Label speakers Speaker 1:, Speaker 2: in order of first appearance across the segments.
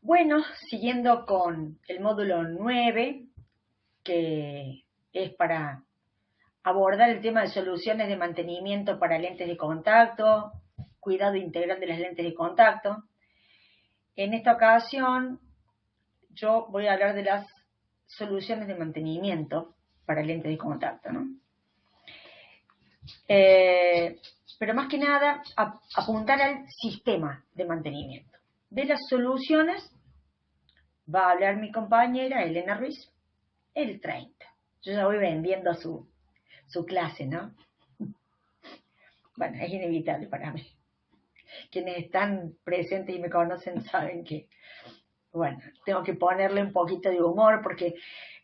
Speaker 1: Bueno, siguiendo con el módulo 9, que es para abordar el tema de soluciones de mantenimiento para lentes de contacto, cuidado integral de las lentes de contacto. En esta ocasión yo voy a hablar de las soluciones de mantenimiento para lentes de contacto, ¿no? Pero más que nada apuntar al sistema de mantenimiento. De las soluciones va a hablar mi compañera Elena Ruiz el 30. Yo ya voy vendiendo su clase, ¿no? Bueno, es inevitable para mí. Quienes están presentes y me conocen saben que, bueno, tengo que ponerle un poquito de humor porque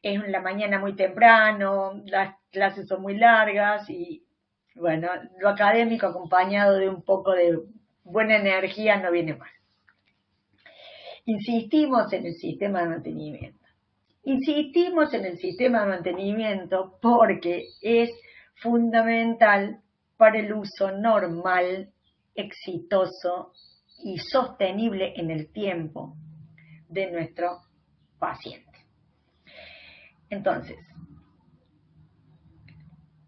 Speaker 1: es en la mañana muy temprano, las clases son muy largas y, bueno, lo académico acompañado de un poco de buena energía no viene mal. Insistimos en el sistema de mantenimiento. Insistimos en el sistema de mantenimiento porque es fundamental para el uso normal, exitoso y sostenible en el tiempo de nuestro paciente. Entonces,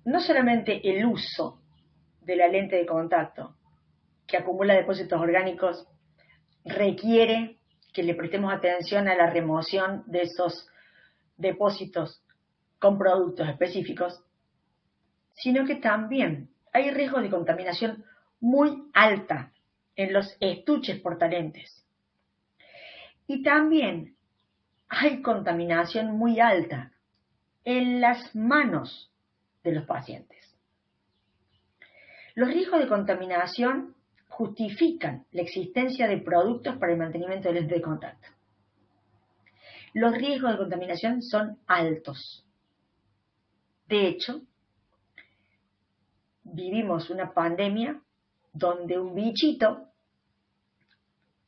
Speaker 1: no solamente el uso de la lente de contacto que acumula depósitos orgánicos requiere que le prestemos atención a la remoción de esos depósitos con productos específicos, sino que también hay riesgo de contaminación muy alta en los estuches portalentes. Y también hay contaminación muy alta en las manos de los pacientes. Los riesgos de contaminación justifican la existencia de productos para el mantenimiento de lentes de contacto. Los riesgos de contaminación son altos. De hecho, vivimos una pandemia donde un bichito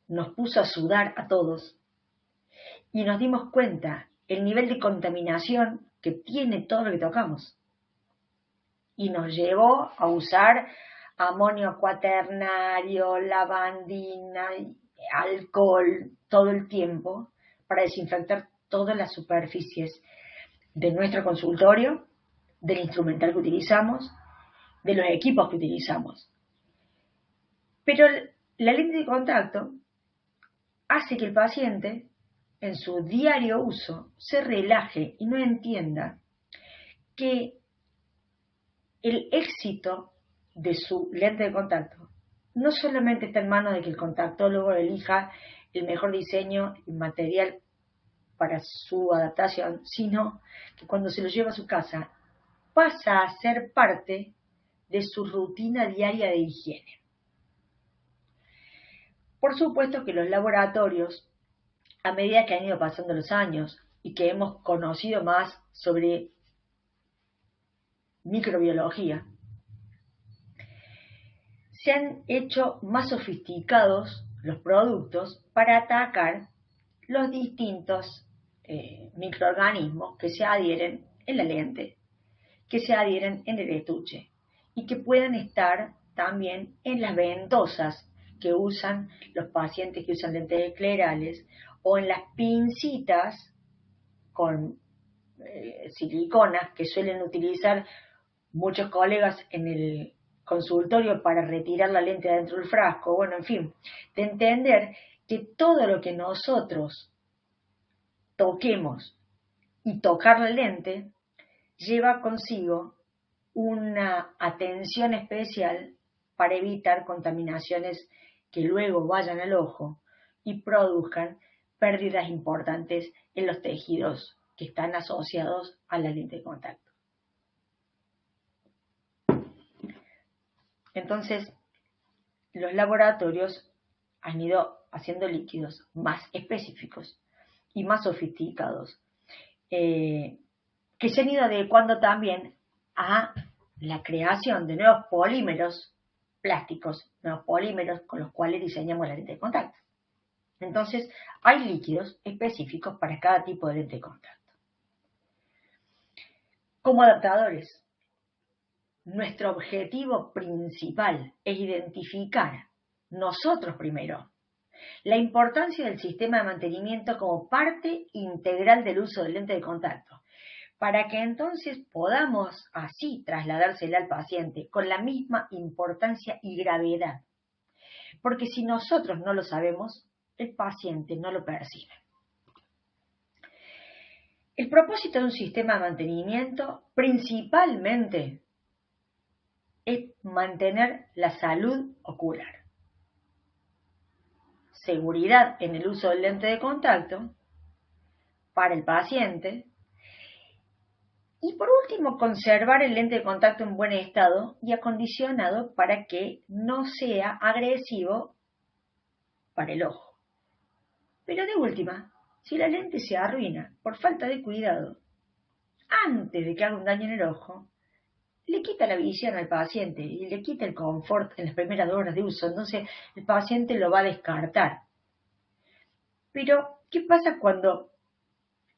Speaker 1: nos puso a sudar a todos y nos dimos cuenta el nivel de contaminación que tiene todo lo que tocamos. Y nos llevó a usar amonio cuaternario, lavandina, alcohol todo el tiempo para desinfectar todas las superficies de nuestro consultorio, del instrumental que utilizamos, de los equipos que utilizamos. Pero la lente de contacto hace que el paciente, en su diario uso, se relaje y no entienda que el éxito de su lente de contacto no solamente está en manos de que el contactólogo elija el mejor diseño y material para su adaptación, sino que cuando se lo lleva a su casa pasa a ser parte de su rutina diaria de higiene. Por supuesto que los laboratorios, a medida que han ido pasando los años y que hemos conocido más sobre microbiología, se han hecho más sofisticados los productos para atacar los distintos microorganismos que se adhieren en la lente, que se adhieren en el estuche y que pueden estar también en las ventosas que usan los pacientes que usan lentes esclerales o en las pincitas con siliconas que suelen utilizar muchos colegas en el consultorio para retirar la lente de adentro del frasco. Bueno, en fin, de entender que todo lo que nosotros toquemos y tocar la lente lleva consigo una atención especial para evitar contaminaciones que luego vayan al ojo y produzcan pérdidas importantes en los tejidos que están asociados a la lente de contacto. Entonces, los laboratorios han ido haciendo líquidos más específicos y más sofisticados, que se han ido adecuando también a la creación de nuevos polímeros plásticos, nuevos polímeros con los cuales diseñamos la lente de contacto. Entonces, hay líquidos específicos para cada tipo de lente de contacto. Como adaptadores, nuestro objetivo principal es identificar nosotros primero la importancia del sistema de mantenimiento como parte integral del uso del lente de contacto, para que entonces podamos así trasladársela al paciente con la misma importancia y gravedad. Porque si nosotros no lo sabemos, el paciente no lo percibe. El propósito de un sistema de mantenimiento principalmente es mantener la salud ocular, seguridad en el uso del lente de contacto para el paciente y por último conservar el lente de contacto en buen estado y acondicionado para que no sea agresivo para el ojo. Pero de última, si la lente se arruina por falta de cuidado antes de que haga un daño en el ojo, le quita la visión al paciente y le quita el confort en las primeras horas de uso, entonces el paciente lo va a descartar. Pero, ¿qué pasa cuando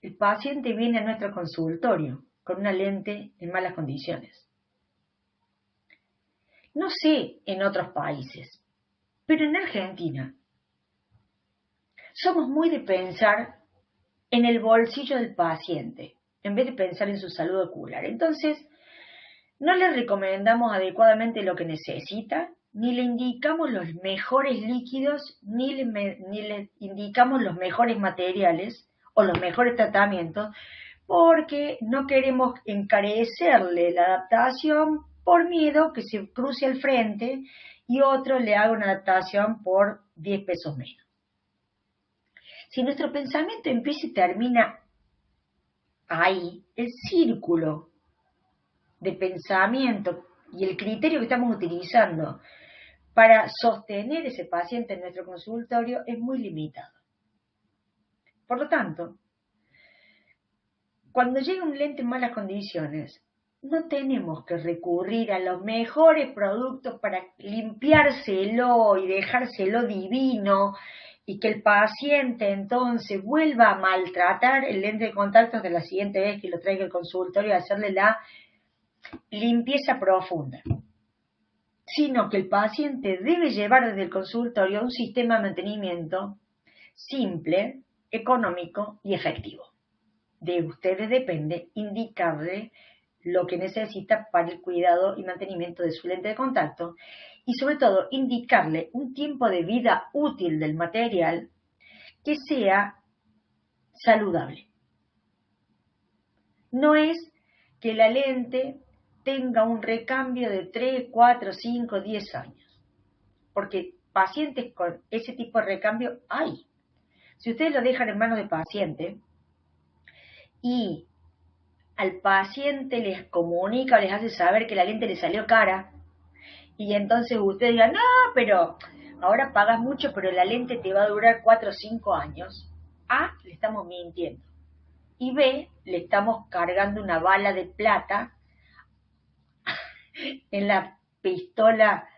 Speaker 1: el paciente viene a nuestro consultorio con una lente en malas condiciones? No sé en otros países, pero en Argentina somos muy de pensar en el bolsillo del paciente, en vez de pensar en su salud ocular. Entonces, no le recomendamos adecuadamente lo que necesita, ni le indicamos los mejores líquidos, ni le indicamos los mejores materiales o los mejores tratamientos, porque no queremos encarecerle la adaptación por miedo que se cruce al frente y otro le haga una adaptación por 10 pesos menos. Si nuestro pensamiento empieza y termina ahí, el círculo de pensamiento y el criterio que estamos utilizando para sostener ese paciente en nuestro consultorio es muy limitado. Por lo tanto, cuando llega un lente en malas condiciones, no tenemos que recurrir a los mejores productos para limpiárselo y dejárselo divino y que el paciente entonces vuelva a maltratar el lente de contacto hasta la siguiente vez que lo traiga al consultorio y hacerle la limpieza profunda, sino que el paciente debe llevar desde el consultorio un sistema de mantenimiento simple, económico y efectivo. De ustedes depende indicarle lo que necesita para el cuidado y mantenimiento de su lente de contacto y sobre todo indicarle un tiempo de vida útil del material que sea saludable. No es que la lente tenga un recambio de 3, 4, 5, 10 años, porque pacientes con ese tipo de recambio hay. Si ustedes lo dejan en manos de paciente y al paciente les comunica o les hace saber que la lente le salió cara y entonces ustedes digan, no, pero ahora pagas mucho, pero la lente te va a durar 4 o 5 años. A, le estamos mintiendo. Y B, le estamos cargando una bala de plata en la pistola,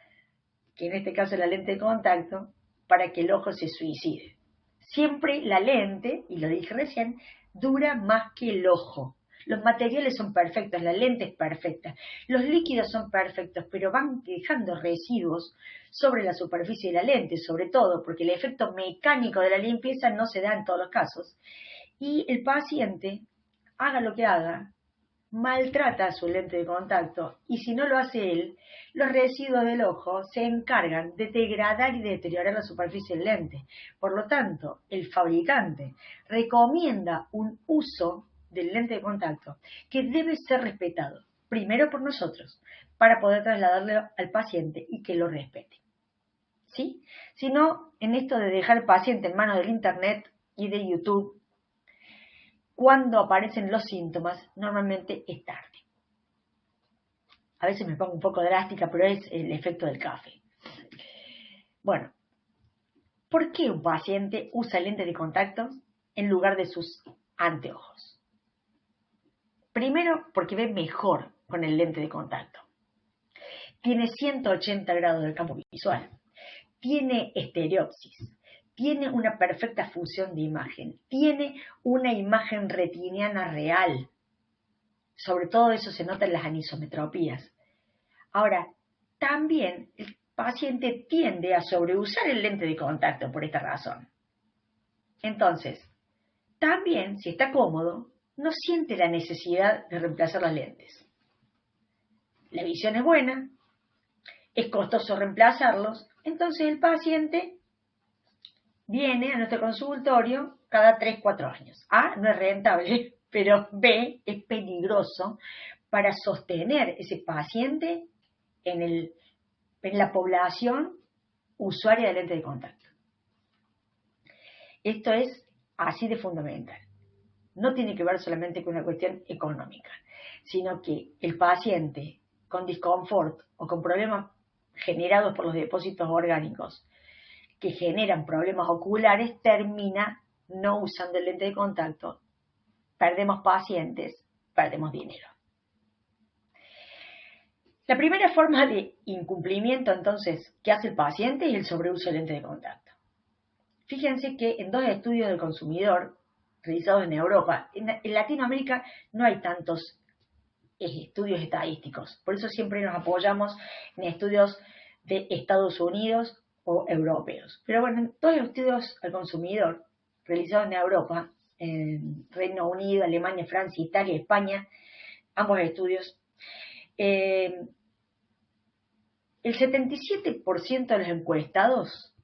Speaker 1: que en este caso es la lente de contacto, para que el ojo se suicide. Siempre la lente, y lo dije recién, dura más que el ojo. Los materiales son perfectos, la lente es perfecta, los líquidos son perfectos, pero van dejando residuos sobre la superficie de la lente, sobre todo porque el efecto mecánico de la limpieza no se da en todos los casos. Y el paciente, haga lo que haga, maltrata su lente de contacto y si no lo hace él, los residuos del ojo se encargan de degradar y de deteriorar la superficie del lente. Por lo tanto, el fabricante recomienda un uso del lente de contacto que debe ser respetado, primero por nosotros, para poder trasladarlo al paciente y que lo respete. ¿Sí? Si no, en esto de dejar al paciente en manos del internet y de YouTube, cuando aparecen los síntomas, normalmente es tarde. A veces me pongo un poco drástica, pero es el efecto del café. Bueno, ¿por qué un paciente usa lentes de contacto en lugar de sus anteojos? Primero, porque ve mejor con el lente de contacto. Tiene 180 grados del campo visual. Tiene estereopsis. Tiene una perfecta fusión de imagen. Tiene una imagen retiniana real. Sobre todo eso se nota en las anisometropías. Ahora, también el paciente tiende a sobreusar el lente de contacto por esta razón. Entonces, también, si está cómodo, no siente la necesidad de reemplazar las lentes. La visión es buena, es costoso reemplazarlos, entonces el paciente viene a nuestro consultorio cada 3-4 años. A, no es rentable, pero B, es peligroso para sostener ese paciente en la población usuaria de lente de contacto. Esto es así de fundamental. No tiene que ver solamente con una cuestión económica, sino que el paciente con disconfort o con problemas generados por los depósitos orgánicos que generan problemas oculares termina no usando el lente de contacto. Perdemos pacientes, perdemos dinero. La primera forma de incumplimiento, entonces, que hace el paciente es el sobreuso del lente de contacto. Fíjense que en 2 estudios del consumidor realizados en Europa, en Latinoamérica no hay tantos estudios estadísticos, por eso siempre nos apoyamos en estudios de Estados Unidos o europeos. Pero bueno, en 2 estudios al consumidor realizados en Europa, en Reino Unido, Alemania, Francia, Italia, España, ambos estudios, el 77% de los encuestados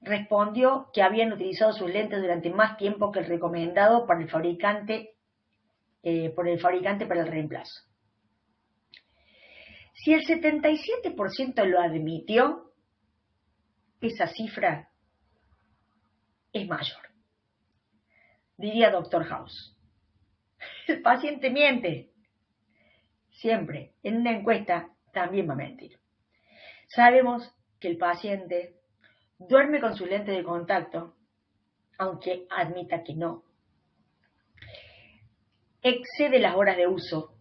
Speaker 1: respondió que habían utilizado sus lentes durante más tiempo que el recomendado por el fabricante para el reemplazo. Si el 77% lo admitió, esa cifra es mayor. Diría Dr. House. El paciente miente. Siempre, en una encuesta, también va a mentir. Sabemos que el paciente duerme con su lente de contacto, aunque admita que no. Excede las horas de uso,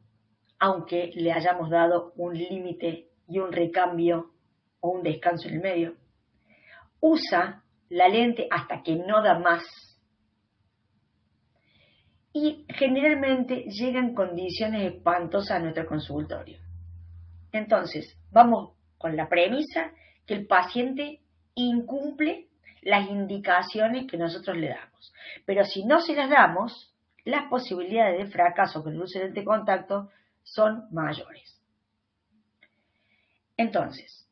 Speaker 1: aunque le hayamos dado un límite y un recambio o un descanso en el medio. Usa la lente hasta que no da más. Y generalmente llega en condiciones espantosas a nuestro consultorio. Entonces, vamos con la premisa que el paciente incumple las indicaciones que nosotros le damos. Pero si no se las damos, las posibilidades de fracaso con el uso de lente de contacto son mayores. Entonces,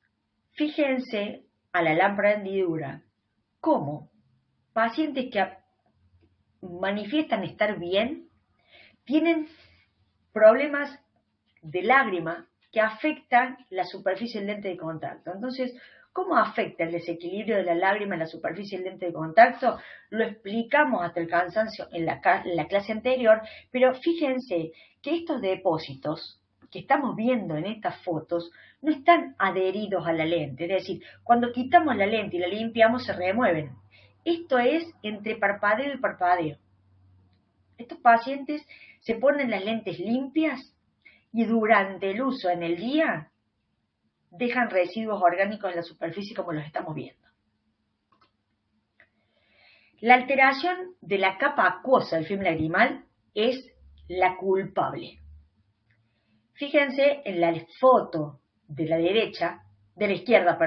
Speaker 1: fíjense a la lámpara de hendidura cómo pacientes que manifiestan estar bien tienen problemas de lágrima que afectan la superficie del lente de contacto. Entonces, ¿cómo afecta el desequilibrio de la lágrima en la superficie del lente de contacto? Lo explicamos hasta el cansancio en la clase anterior, pero fíjense que estos depósitos que estamos viendo en estas fotos no están adheridos a la lente, es decir, cuando quitamos la lente y la limpiamos se remueven. Esto es entre parpadeo y parpadeo. Estos pacientes se ponen las lentes limpias y durante el uso en el día dejan residuos orgánicos en la superficie como los estamos viendo. La alteración de la capa acuosa del film lagrimal es la culpable. Fíjense en la foto de la izquierda,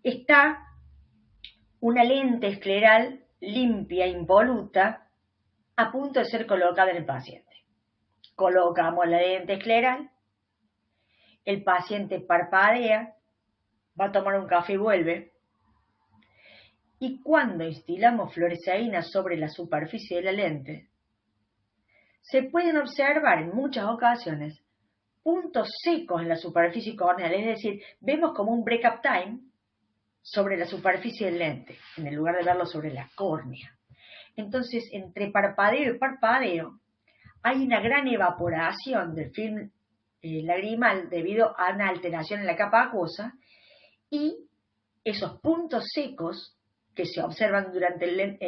Speaker 1: está una lente escleral limpia, impoluta, a punto de ser colocada en el paciente. Colocamos la lente escleral, el paciente parpadea, va a tomar un café y vuelve, y cuando instilamos fluoresceína sobre la superficie de la lente, se pueden observar en muchas ocasiones puntos secos en la superficie corneal, es decir, vemos como un break-up time sobre la superficie del lente, en el lugar de verlo sobre la córnea. Entonces, entre parpadeo y parpadeo, hay una gran evaporación del film lagrimal debido a una alteración en la capa acuosa, y esos puntos secos que se observan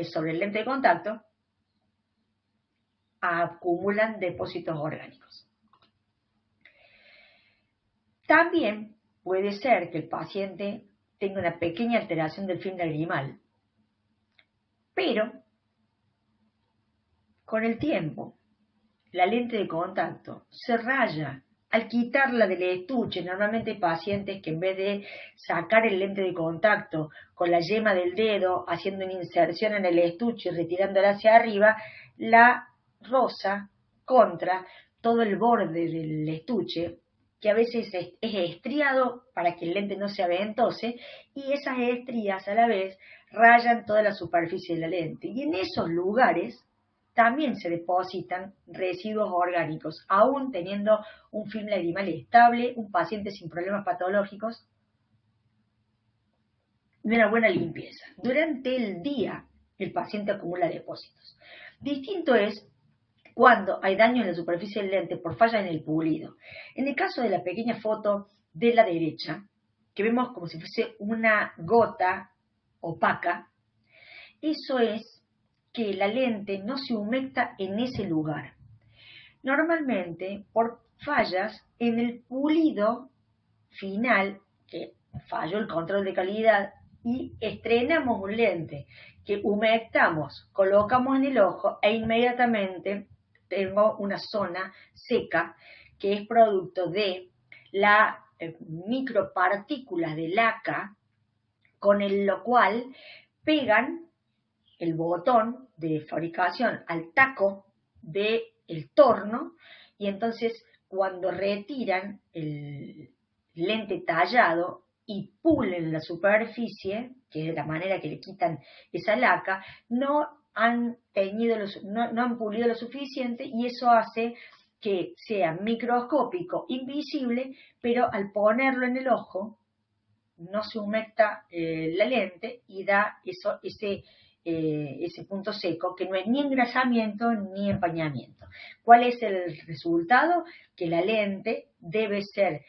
Speaker 1: sobre el lente de contacto acumulan depósitos orgánicos. También puede ser que el paciente tenga una pequeña alteración del film lagrimal, pero con el tiempo la lente de contacto se raya al quitarla del estuche, normalmente hay pacientes que en vez de sacar el lente de contacto con la yema del dedo, haciendo una inserción en el estuche y retirándola hacia arriba, la roza contra todo el borde del estuche, que a veces es estriado para que el lente no se aventose, y esas estrías a la vez rayan toda la superficie de la lente. Y en esos lugares también se depositan residuos orgánicos, aún teniendo un film lagrimal estable, un paciente sin problemas patológicos y una buena limpieza. Durante el día el paciente acumula depósitos. Distinto es cuando hay daño en la superficie del lente por falla en el pulido. En el caso de la pequeña foto de la derecha, que vemos como si fuese una gota opaca, eso es que la lente no se humecta en ese lugar. Normalmente por fallas en el pulido final, que falló el control de calidad, y estrenamos un lente que humectamos, colocamos en el ojo e inmediatamente tengo una zona seca que es producto de la micropartículas de laca, con lo cual pegan el botón de fabricación al taco del torno, y entonces cuando retiran el lente tallado y pulen la superficie, que es la manera que le quitan esa laca, no han no han pulido lo suficiente, y eso hace que sea microscópico, invisible, pero al ponerlo en el ojo no se humecta la lente y da ese punto seco, que no es ni engrasamiento ni empañamiento. ¿Cuál es el resultado? Que la lente debe ser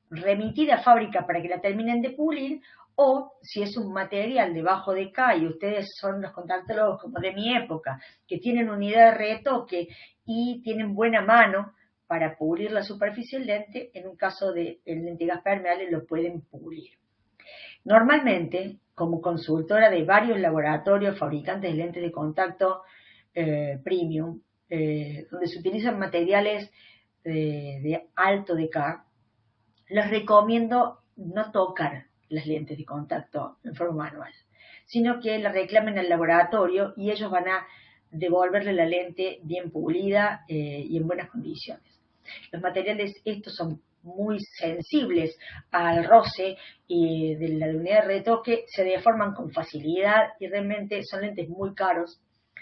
Speaker 1: remitida a fábrica para que la terminen de pulir, o si es un material de bajo K, y ustedes son los contactólogos como de mi época, que tienen unidad de retoque y tienen buena mano para pulir la superficie del lente, en un caso de lentejas permeables lo pueden pulir. Normalmente, como consultora de varios laboratorios fabricantes de lentes de contacto premium, donde se utilizan materiales de alto K, les recomiendo no tocar las lentes de contacto en forma manual, sino que la reclamen al laboratorio y ellos van a devolverle la lente bien pulida y en buenas condiciones. Los materiales estos son muy sensibles al roce y de la unidad de retoque, se deforman con facilidad y realmente son lentes muy caros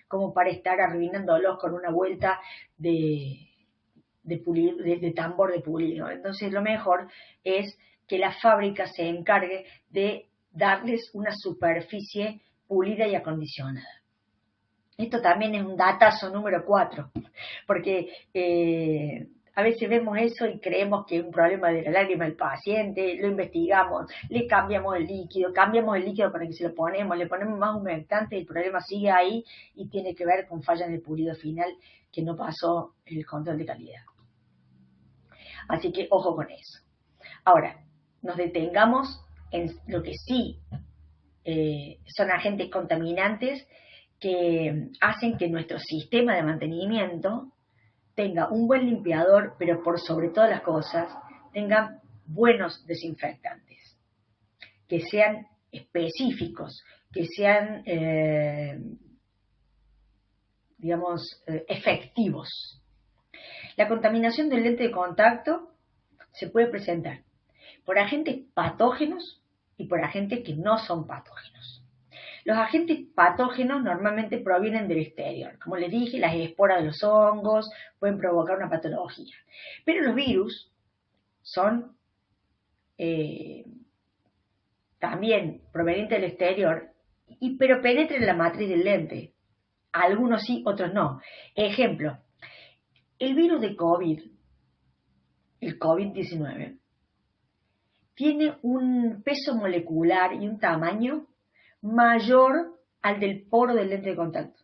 Speaker 1: como para estar arruinándolos con una vuelta de tambor de pulido. Entonces lo mejor es que la fábrica se encargue de darles una superficie pulida y acondicionada. Esto también es un datazo número 4, porque a veces vemos eso y creemos que es un problema de la lágrima del paciente, lo investigamos, le cambiamos el líquido para que se lo ponemos, le ponemos más humectante, el problema sigue ahí y tiene que ver con falla en el pulido final, que no pasó el control de calidad. Así que ojo con eso. Ahora, nos detengamos en lo que sí son agentes contaminantes que hacen que nuestro sistema de mantenimiento tenga un buen limpiador, pero por sobre todas las cosas, tenga buenos desinfectantes, que sean específicos, que sean, efectivos. La contaminación del lente de contacto se puede presentar por agentes patógenos y por agentes que no son patógenos. Los agentes patógenos normalmente provienen del exterior. Como les dije, las esporas de los hongos pueden provocar una patología. Pero los virus son también provenientes del exterior, pero penetran en la matriz del lente. Algunos sí, otros no. Ejemplo, el virus de COVID, el COVID-19, tiene un peso molecular y un tamaño mayor al del poro del lente de contacto.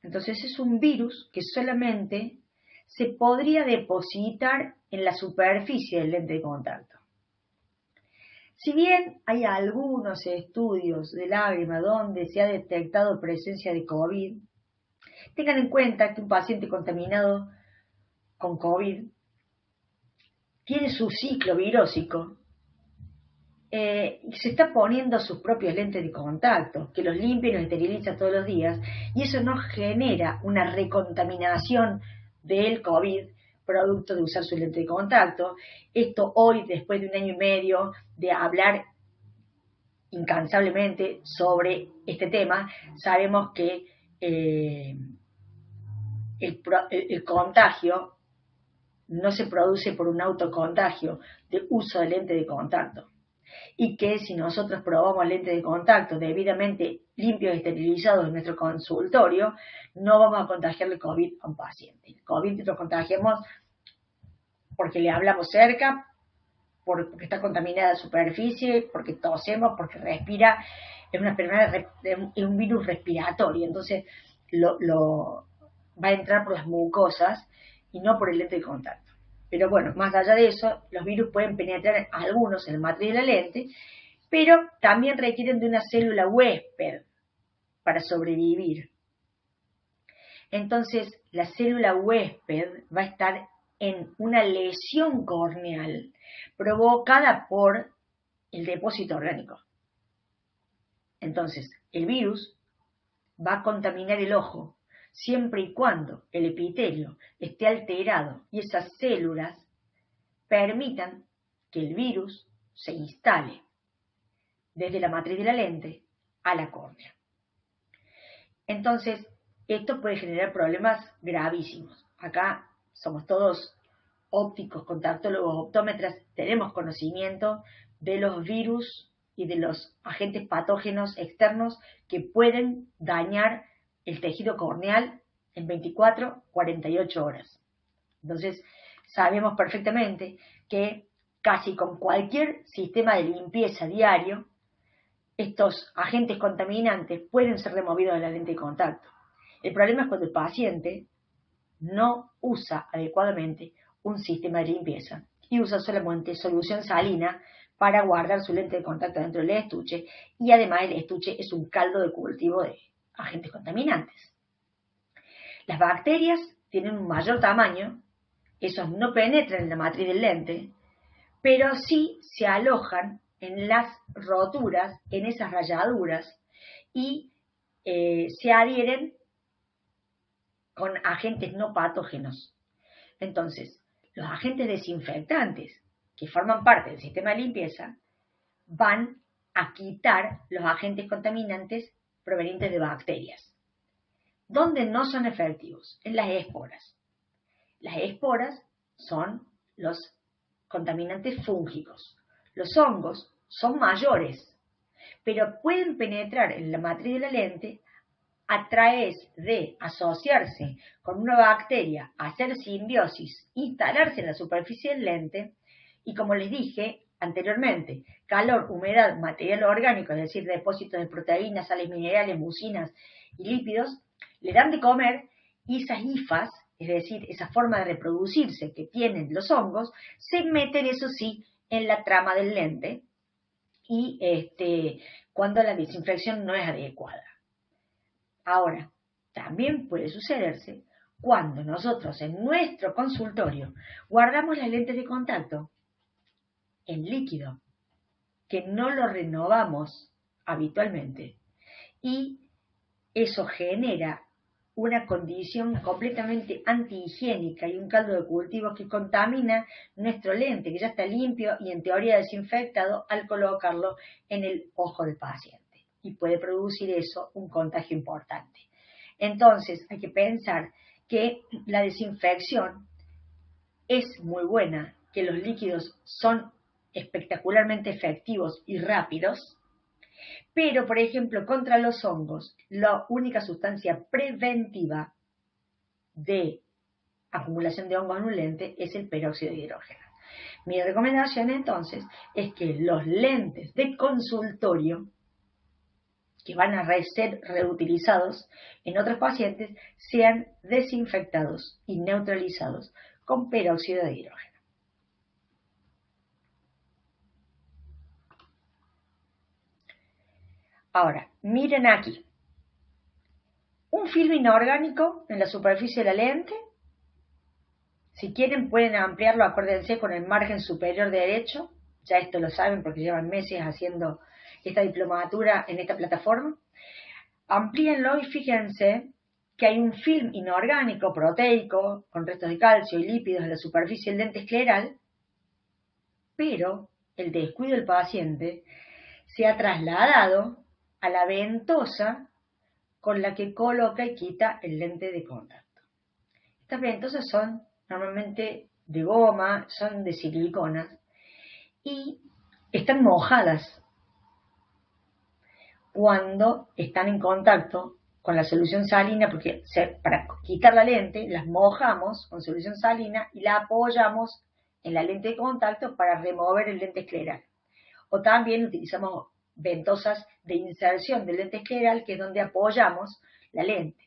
Speaker 1: Entonces es un virus que solamente se podría depositar en la superficie del lente de contacto. Si bien hay algunos estudios de lágrima donde se ha detectado presencia de COVID, tengan en cuenta que un paciente contaminado con COVID tiene su ciclo virósico, se está poniendo sus propios lentes de contacto, que los limpia y los esteriliza todos los días, y eso no genera una recontaminación del COVID producto de usar su lente de contacto. Esto hoy, después de un año y medio de hablar incansablemente sobre este tema, sabemos que el contagio no se produce por un autocontagio de uso de lente de contacto, y que si nosotros probamos lentes de contacto debidamente limpios y esterilizados en nuestro consultorio, no vamos a contagiarle COVID a un paciente. El COVID lo contagiamos porque le hablamos cerca, porque está contaminada la superficie, porque tosemos, porque respira. Es una enfermedad, es un virus respiratorio, entonces va a entrar por las mucosas y no por el lente de contacto. Pero bueno, más allá de eso, los virus pueden penetrar algunos en la matriz de la lente, pero también requieren de una célula huésped para sobrevivir. Entonces, la célula huésped va a estar en una lesión corneal provocada por el depósito orgánico. Entonces, el virus va a contaminar el ojo siempre y cuando el epitelio esté alterado y esas células permitan que el virus se instale desde la matriz de la lente a la córnea. Entonces, esto puede generar problemas gravísimos. Acá somos todos ópticos, contactólogos, optómetras, tenemos conocimiento de los virus y de los agentes patógenos externos que pueden dañar el tejido corneal en 24, 48 horas. Entonces, sabemos perfectamente que casi con cualquier sistema de limpieza diario, estos agentes contaminantes pueden ser removidos de la lente de contacto. El problema es cuando el paciente no usa adecuadamente un sistema de limpieza y usa solamente solución salina para guardar su lente de contacto dentro del estuche, y además el estuche es un caldo de cultivo de agentes contaminantes. Las bacterias tienen un mayor tamaño, esos no penetran en la matriz del lente, pero sí se alojan en las roturas, en esas rayaduras, y se adhieren con agentes no patógenos. Entonces, los agentes desinfectantes que forman parte del sistema de limpieza van a quitar los agentes contaminantes provenientes de bacterias. ¿Dónde no son efectivos? En las esporas. Las esporas son los contaminantes fúngicos. Los hongos son mayores, pero pueden penetrar en la matriz de la lente a través de asociarse con una bacteria, hacer simbiosis, instalarse en la superficie del lente y, como les dije anteriormente, calor, humedad, material orgánico, es decir, depósitos de proteínas, sales minerales, mucinas y lípidos, le dan de comer, y esas hifas, es decir, esa forma de reproducirse que tienen los hongos, se meten, eso sí, en la trama del lente, y cuando la desinfección no es adecuada. Ahora, también puede sucederse cuando nosotros en nuestro consultorio guardamos las lentes de contacto en líquido, que no lo renovamos habitualmente, y eso genera una condición completamente antihigiénica y un caldo de cultivo que contamina nuestro lente, que ya está limpio y en teoría desinfectado, al colocarlo en el ojo del paciente. Y puede producir eso un contagio importante. Entonces, hay que pensar que la desinfección es muy buena, que los líquidos son espectacularmente efectivos y rápidos, pero, por ejemplo, contra los hongos, la única sustancia preventiva de acumulación de hongos en un lente es el peróxido de hidrógeno. Mi recomendación, entonces, es que los lentes de consultorio que van a ser reutilizados en otros pacientes sean desinfectados y neutralizados con peróxido de hidrógeno. Ahora, miren aquí. Un film inorgánico en la superficie de la lente Si quieren pueden ampliarlo, acuérdense, con el margen superior derecho. Ya esto lo saben porque llevan meses haciendo esta diplomatura en esta plataforma. Amplíenlo y fíjense que hay un film inorgánico, proteico, con restos de calcio y lípidos en la superficie del lente escleral, pero el descuido del paciente se ha trasladado a la ventosa con la que coloca y quita el lente de contacto. Estas ventosas son normalmente de goma, son de silicona y están mojadas cuando están en contacto con la solución salina, porque para quitar la lente las mojamos con solución salina y la apoyamos en la lente de contacto para remover el lente escleral. O también utilizamos ventosas de inserción del lente escleral, que es donde apoyamos la lente.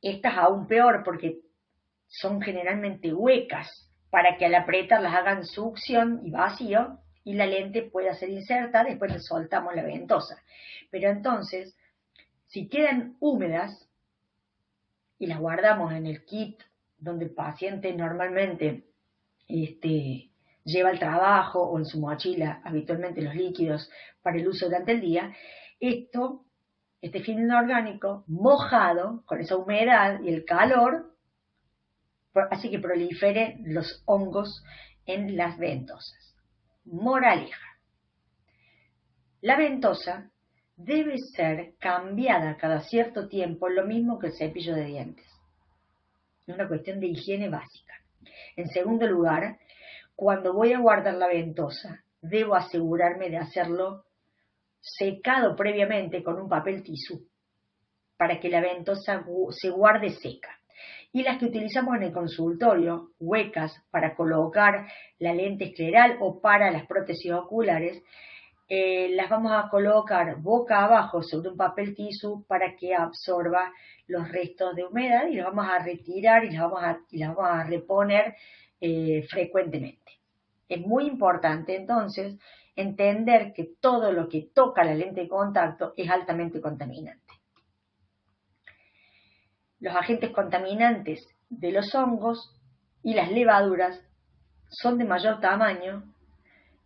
Speaker 1: Estas aún peor porque son generalmente huecas para que al apretar las hagan succión y vacío y la lente pueda ser insertada, después le soltamos la ventosa. Pero entonces, si quedan húmedas y las guardamos en el kit donde el paciente normalmente lleva al trabajo o en su mochila habitualmente los líquidos para el uso durante el día, este film inorgánico mojado con esa humedad y el calor, así que proliferen los hongos en las ventosas. Moraleja: la ventosa debe ser cambiada cada cierto tiempo, lo mismo que el cepillo de dientes. Es una cuestión de higiene básica. En segundo lugar, cuando voy a guardar la ventosa, debo asegurarme de hacerlo secado previamente con un papel tisú para que la ventosa se guarde seca. Y las que utilizamos en el consultorio, huecas para colocar la lente escleral o para las prótesis oculares, las vamos a colocar boca abajo sobre un papel tisú para que absorba los restos de humedad y los vamos a retirar y las vamos a reponer frecuentemente. Es muy importante entonces entender que todo lo que toca la lente de contacto es altamente contaminante. Los agentes contaminantes de los hongos y las levaduras son de mayor tamaño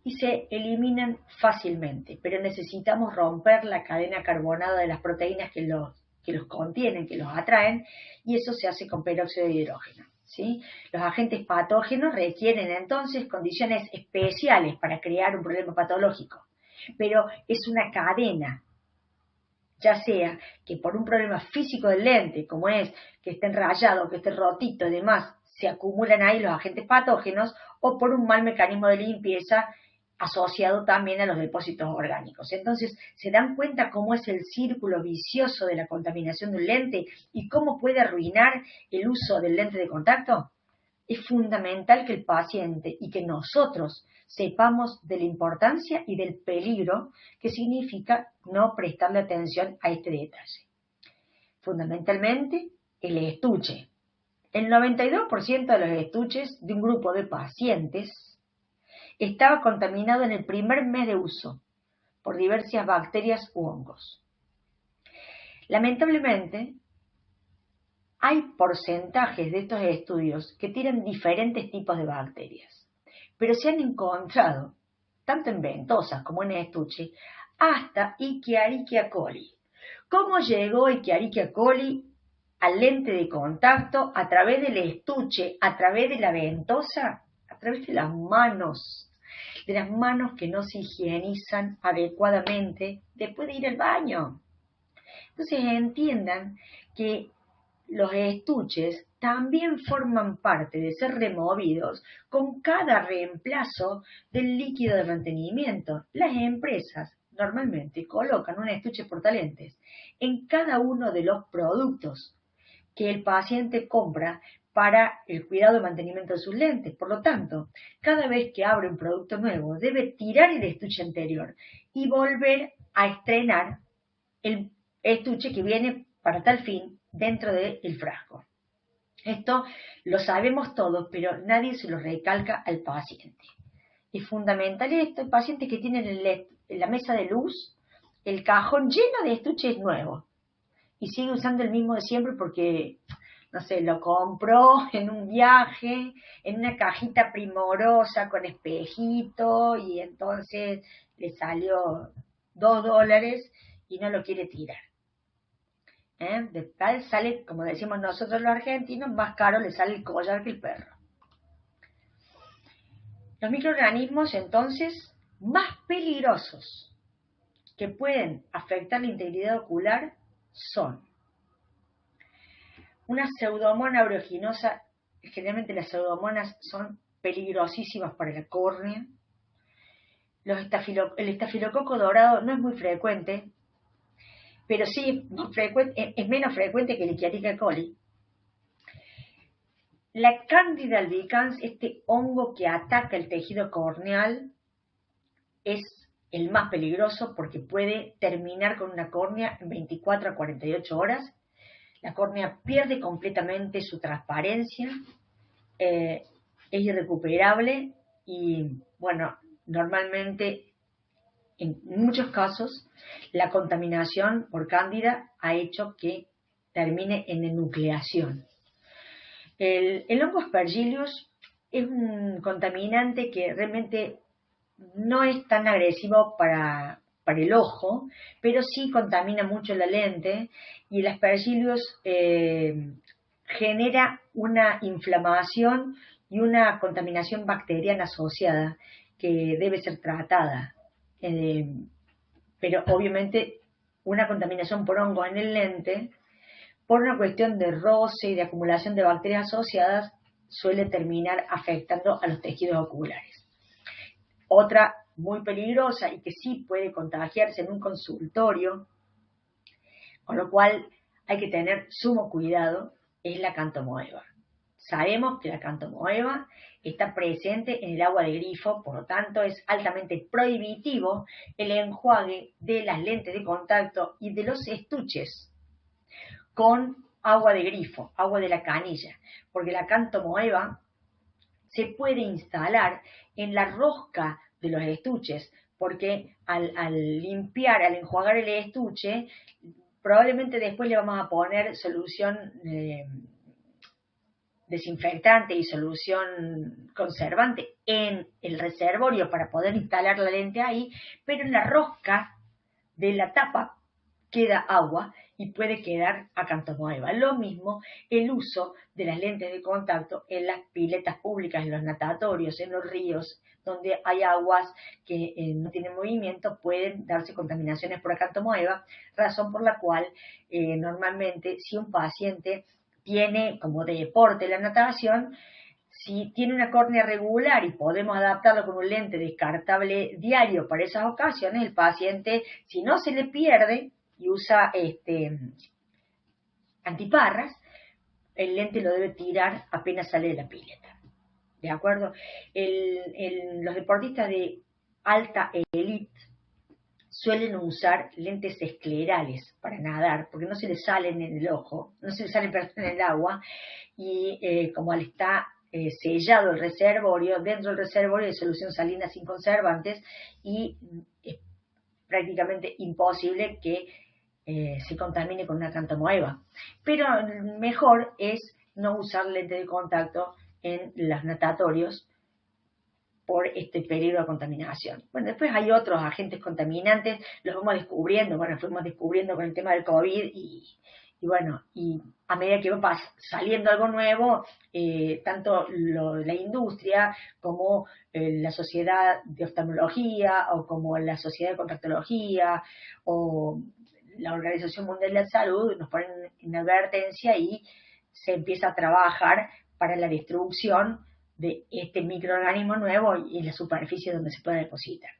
Speaker 1: y se eliminan fácilmente, pero necesitamos romper la cadena carbonada de las proteínas que los contienen, que los atraen, y eso se hace con peróxido de hidrógeno, ¿sí? Los agentes patógenos requieren entonces condiciones especiales para crear un problema patológico, pero es una cadena, ya sea que por un problema físico del lente, como es que esté rayado, que esté rotito y demás, se acumulan ahí los agentes patógenos, o por un mal mecanismo de limpieza asociado también a los depósitos orgánicos. Entonces, ¿se dan cuenta cómo es el círculo vicioso de la contaminación de un lente y cómo puede arruinar el uso del lente de contacto? Es fundamental que el paciente y que nosotros sepamos de la importancia y del peligro que significa no prestarle atención a este detalle. Fundamentalmente, el estuche. El 92% de los estuches de un grupo de pacientes estaba contaminado en el primer mes de uso por diversas bacterias u hongos. Lamentablemente, hay porcentajes de estos estudios que tienen diferentes tipos de bacterias, pero se han encontrado, tanto en ventosas como en estuche, hasta Escherichia coli. ¿Cómo llegó Escherichia coli al lente de contacto? A través del estuche, a través de la ventosa, a través de las manos que no se higienizan adecuadamente después de ir al baño. Entonces entiendan que los estuches también forman parte de ser removidos con cada reemplazo del líquido de mantenimiento. Las empresas normalmente colocan un estuche portalentes en cada uno de los productos que el paciente compra para el cuidado y mantenimiento de sus lentes. Por lo tanto, cada vez que abre un producto nuevo, debe tirar el estuche anterior y volver a estrenar el estuche que viene para tal fin dentro del frasco. Esto lo sabemos todos, pero nadie se lo recalca al paciente. Es fundamental esto. Hay pacientes que tienen en la mesa de luz el cajón lleno de estuches nuevos y sigue usando el mismo de siempre porque no sé, lo compró en un viaje, en una cajita primorosa con espejito y entonces le salió $2 y no lo quiere tirar. De tal sale, como decimos nosotros los argentinos, más caro le sale el collar que el perro. Los microorganismos entonces más peligrosos que pueden afectar la integridad ocular son una pseudomonas aeruginosa. Generalmente las pseudomonas son peligrosísimas para la córnea. El estafilococo dorado no es muy frecuente, pero sí es menos frecuente que el Escherichia coli. La Candida albicans, este hongo que ataca el tejido corneal, es el más peligroso porque puede terminar con una córnea en 24 a 48 horas. La córnea pierde completamente su transparencia, es irrecuperable y, bueno, normalmente, en muchos casos, la contaminación por cándida ha hecho que termine en enucleación. El hongo Aspergillus es un contaminante que realmente no es tan agresivo para el ojo, pero sí contamina mucho la lente y el Aspergillus genera una inflamación y una contaminación bacteriana asociada que debe ser tratada. Pero obviamente una contaminación por hongo en el lente, por una cuestión de roce y de acumulación de bacterias asociadas, suele terminar afectando a los tejidos oculares. Otra muy peligrosa y que sí puede contagiarse en un consultorio, con lo cual hay que tener sumo cuidado, es la Acanthomoeba. Sabemos que la Acanthomoeba está presente en el agua de grifo, por lo tanto es altamente prohibitivo el enjuague de las lentes de contacto y de los estuches con agua de grifo, agua de la canilla, porque la Acanthomoeba se puede instalar en la rosca de los estuches, porque al limpiar, al enjuagar el estuche, probablemente después le vamos a poner solución desinfectante y solución conservante en el reservorio para poder instalar la lente ahí, pero en la rosca de la tapa queda agua y puede quedar Acanthomoeba. Lo mismo el uso de las lentes de contacto en las piletas públicas, en los natatorios, en los ríos, donde hay aguas que no tienen movimiento, pueden darse contaminaciones por Acanthomoeba, razón por la cual normalmente si un paciente tiene como deporte la natación, si tiene una córnea regular y podemos adaptarlo con un lente descartable diario para esas ocasiones, el paciente, si no se le pierde y usa antiparras, el lente lo debe tirar apenas sale de la pileta. ¿De acuerdo? Los deportistas de alta elite suelen usar lentes esclerales para nadar, porque no se les salen en el ojo, no se les salen en el agua, y como está sellado el reservorio, dentro del reservorio hay solución salina sin conservantes, y es prácticamente imposible que se contamine con una Acanthomoeba. Pero mejor es no usar lente de contacto en los natatorios por este peligro de contaminación. Bueno, después hay otros agentes contaminantes, los vamos descubriendo, fuimos descubriendo con el tema del COVID y a medida que va saliendo algo nuevo, tanto la industria como la sociedad de oftalmología o como la sociedad de contactología o la Organización Mundial de la Salud nos ponen en advertencia y se empieza a trabajar para la destrucción de este microorganismo nuevo y en la superficie donde se puede depositar.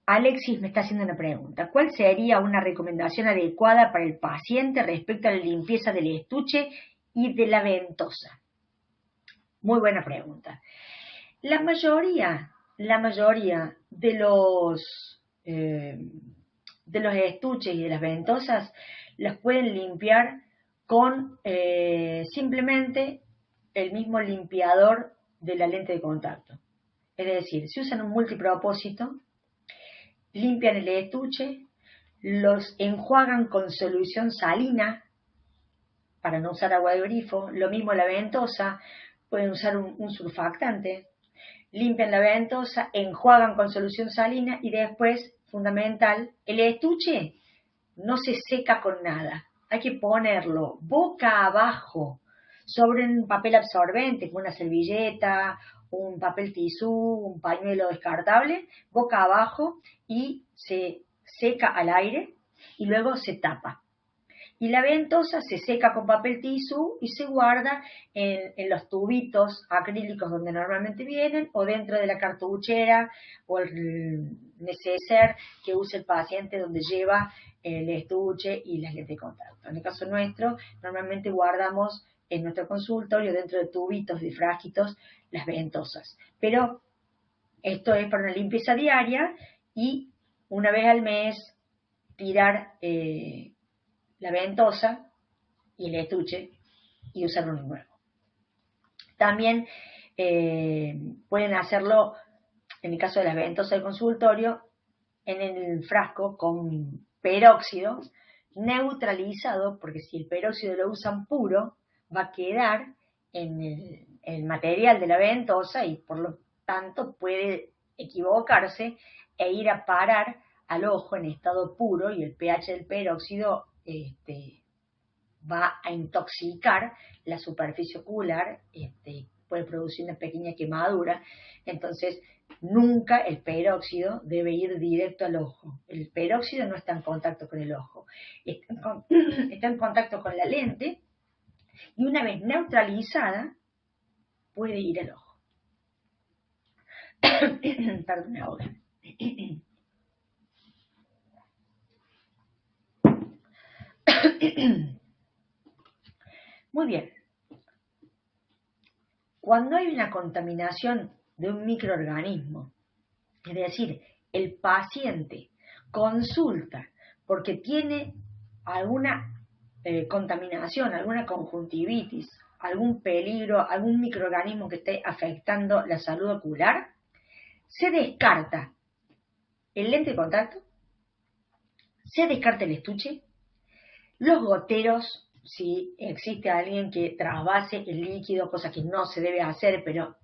Speaker 1: Alexis me está haciendo una pregunta. ¿Cuál sería una recomendación adecuada para el paciente respecto a la limpieza del estuche y de la ventosa? Muy buena pregunta. La mayoría de los estuches y de las ventosas las pueden limpiar con simplemente el mismo limpiador de la lente de contacto. Es decir, si usan un multipropósito, limpian el estuche, los enjuagan con solución salina para no usar agua de grifo. Lo mismo la ventosa, pueden usar un surfactante. Limpian la ventosa, enjuagan con solución salina y después, fundamental, el estuche no se seca con nada. Hay que ponerlo boca abajo sobre un papel absorbente, como una servilleta, un papel tisú, un pañuelo descartable, boca abajo y se seca al aire y luego se tapa. Y la ventosa se seca con papel tisú y se guarda en los tubitos acrílicos donde normalmente vienen o dentro de la cartuchera o el neceser que usa el paciente donde lleva el estuche y las lentes de contacto. En el caso nuestro, normalmente guardamos en nuestro consultorio dentro de tubitos y frasquitos las ventosas. Pero esto es para una limpieza diaria y una vez al mes tirar la ventosa y el estuche y usar uno nuevo. También pueden hacerlo, en el caso de las ventosas del consultorio, en el frasco con peróxido neutralizado, porque si el peróxido lo usan puro, va a quedar en el material de la ventosa y por lo tanto puede equivocarse e ir a parar al ojo en estado puro y el pH del peróxido va a intoxicar la superficie ocular, puede producir una pequeña quemadura. Entonces, nunca el peróxido debe ir directo al ojo. El peróxido no está en contacto con el ojo, está en contacto con la lente y una vez neutralizada puede ir al ojo. Perdón ahora. Muy bien. Cuando hay una contaminación de un microorganismo, es decir, el paciente consulta porque tiene alguna contaminación, alguna conjuntivitis, algún peligro, algún microorganismo que esté afectando la salud ocular, se descarta el lente de contacto, se descarta el estuche, los goteros, si existe alguien que trasvase el líquido, cosa que no se debe hacer, pero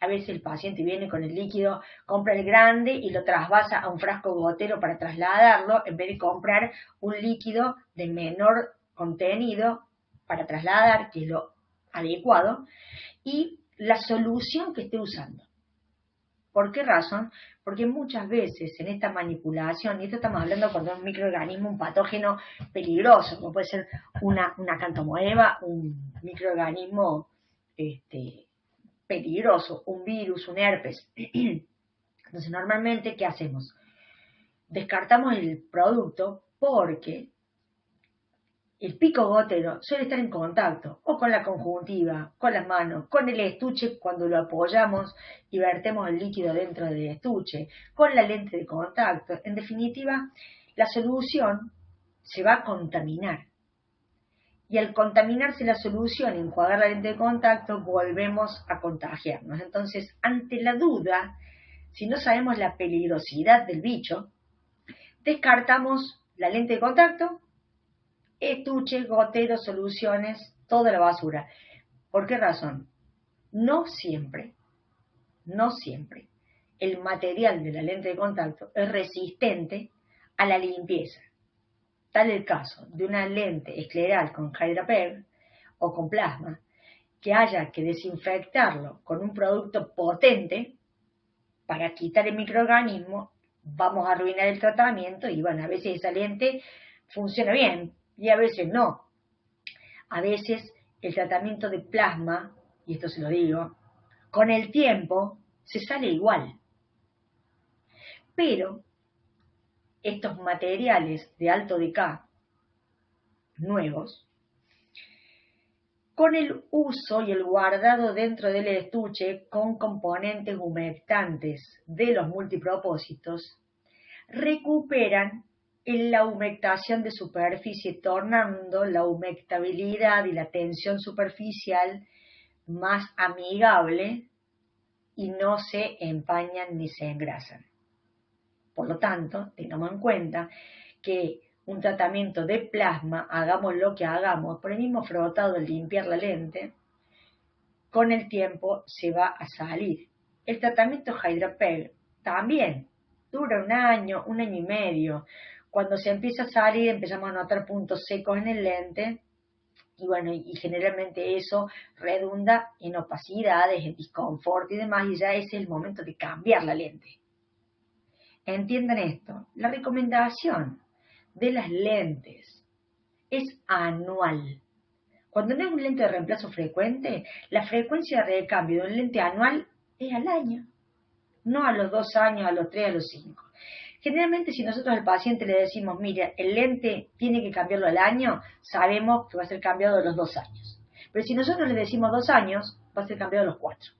Speaker 1: a veces el paciente viene con el líquido, compra el grande y lo trasvasa a un frasco gotero para trasladarlo, en vez de comprar un líquido de menor contenido para trasladar, que es lo adecuado, y la solución que esté usando. ¿Por qué razón? Porque muchas veces en esta manipulación, y esto estamos hablando cuando es un microorganismo, un patógeno peligroso, como puede ser una cantomoeba, un microorganismo peligroso, un virus, un herpes. Entonces, normalmente, ¿qué hacemos? Descartamos el producto porque el pico gotero suele estar en contacto o con la conjuntiva, con las manos, con el estuche cuando lo apoyamos y vertemos el líquido dentro del estuche, con la lente de contacto. En definitiva, la solución se va a contaminar. Y al contaminarse la solución y enjuagar la lente de contacto, volvemos a contagiarnos. Entonces, ante la duda, si no sabemos la peligrosidad del bicho, descartamos la lente de contacto, estuche, goteros, soluciones, toda la basura. ¿Por qué razón? No siempre el material de la lente de contacto es resistente a la limpieza. Tal el caso de una lente escleral con HydraPEG o con plasma, que haya que desinfectarlo con un producto potente para quitar el microorganismo, vamos a arruinar el tratamiento y bueno, a veces esa lente funciona bien y a veces no. A veces el tratamiento de plasma, y esto se lo digo, con el tiempo se sale igual. Pero estos materiales de alto DK nuevos, con el uso y el guardado dentro del estuche con componentes humectantes de los multipropósitos, recuperan la humectación de superficie, tornando la humectabilidad y la tensión superficial más amigable y no se empañan ni se engrasan. Por lo tanto, tengamos en cuenta que un tratamiento de plasma, hagamos lo que hagamos, por el mismo frotado, el limpiar la lente, con el tiempo se va a salir. El tratamiento Hydropel también dura un año y medio. Cuando se empieza a salir empezamos a notar puntos secos en el lente y bueno, y generalmente eso redunda en opacidades, en disconfort y demás, y ya es el momento de cambiar la lente. Entiendan esto, la recomendación de las lentes es anual. Cuando no es un lente de reemplazo frecuente, la frecuencia de recambio de un lente anual es al año, no a los 2 años, a los 3, a los 5. Generalmente, si nosotros al paciente le decimos, mira, el lente tiene que cambiarlo al año, sabemos que va a ser cambiado a los 2 años. Pero si nosotros le decimos 2 años, va a ser cambiado a los 4.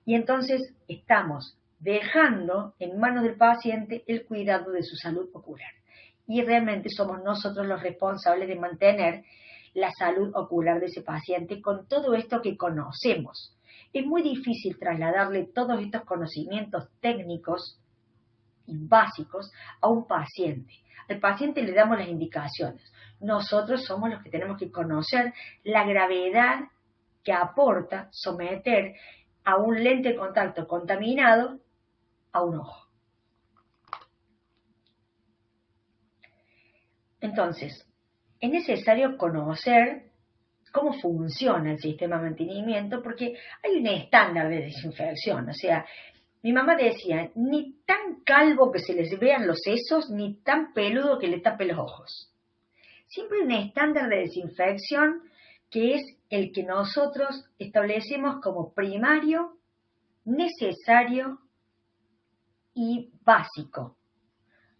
Speaker 1: Y entonces estamos dejando en manos del paciente el cuidado de su salud ocular. Y realmente somos nosotros los responsables de mantener la salud ocular de ese paciente con todo esto que conocemos. Es muy difícil trasladarle todos estos conocimientos técnicos y básicos a un paciente. Al paciente le damos las indicaciones. Nosotros somos los que tenemos que conocer la gravedad que aporta someter a un lente de contacto contaminado a un ojo. Entonces, es necesario conocer cómo funciona el sistema de mantenimiento porque hay un estándar de desinfección. O sea, mi mamá decía, ni tan calvo que se les vean los sesos, ni tan peludo que le tape los ojos. Siempre hay un estándar de desinfección que es el que nosotros establecemos como primario, necesario y básico.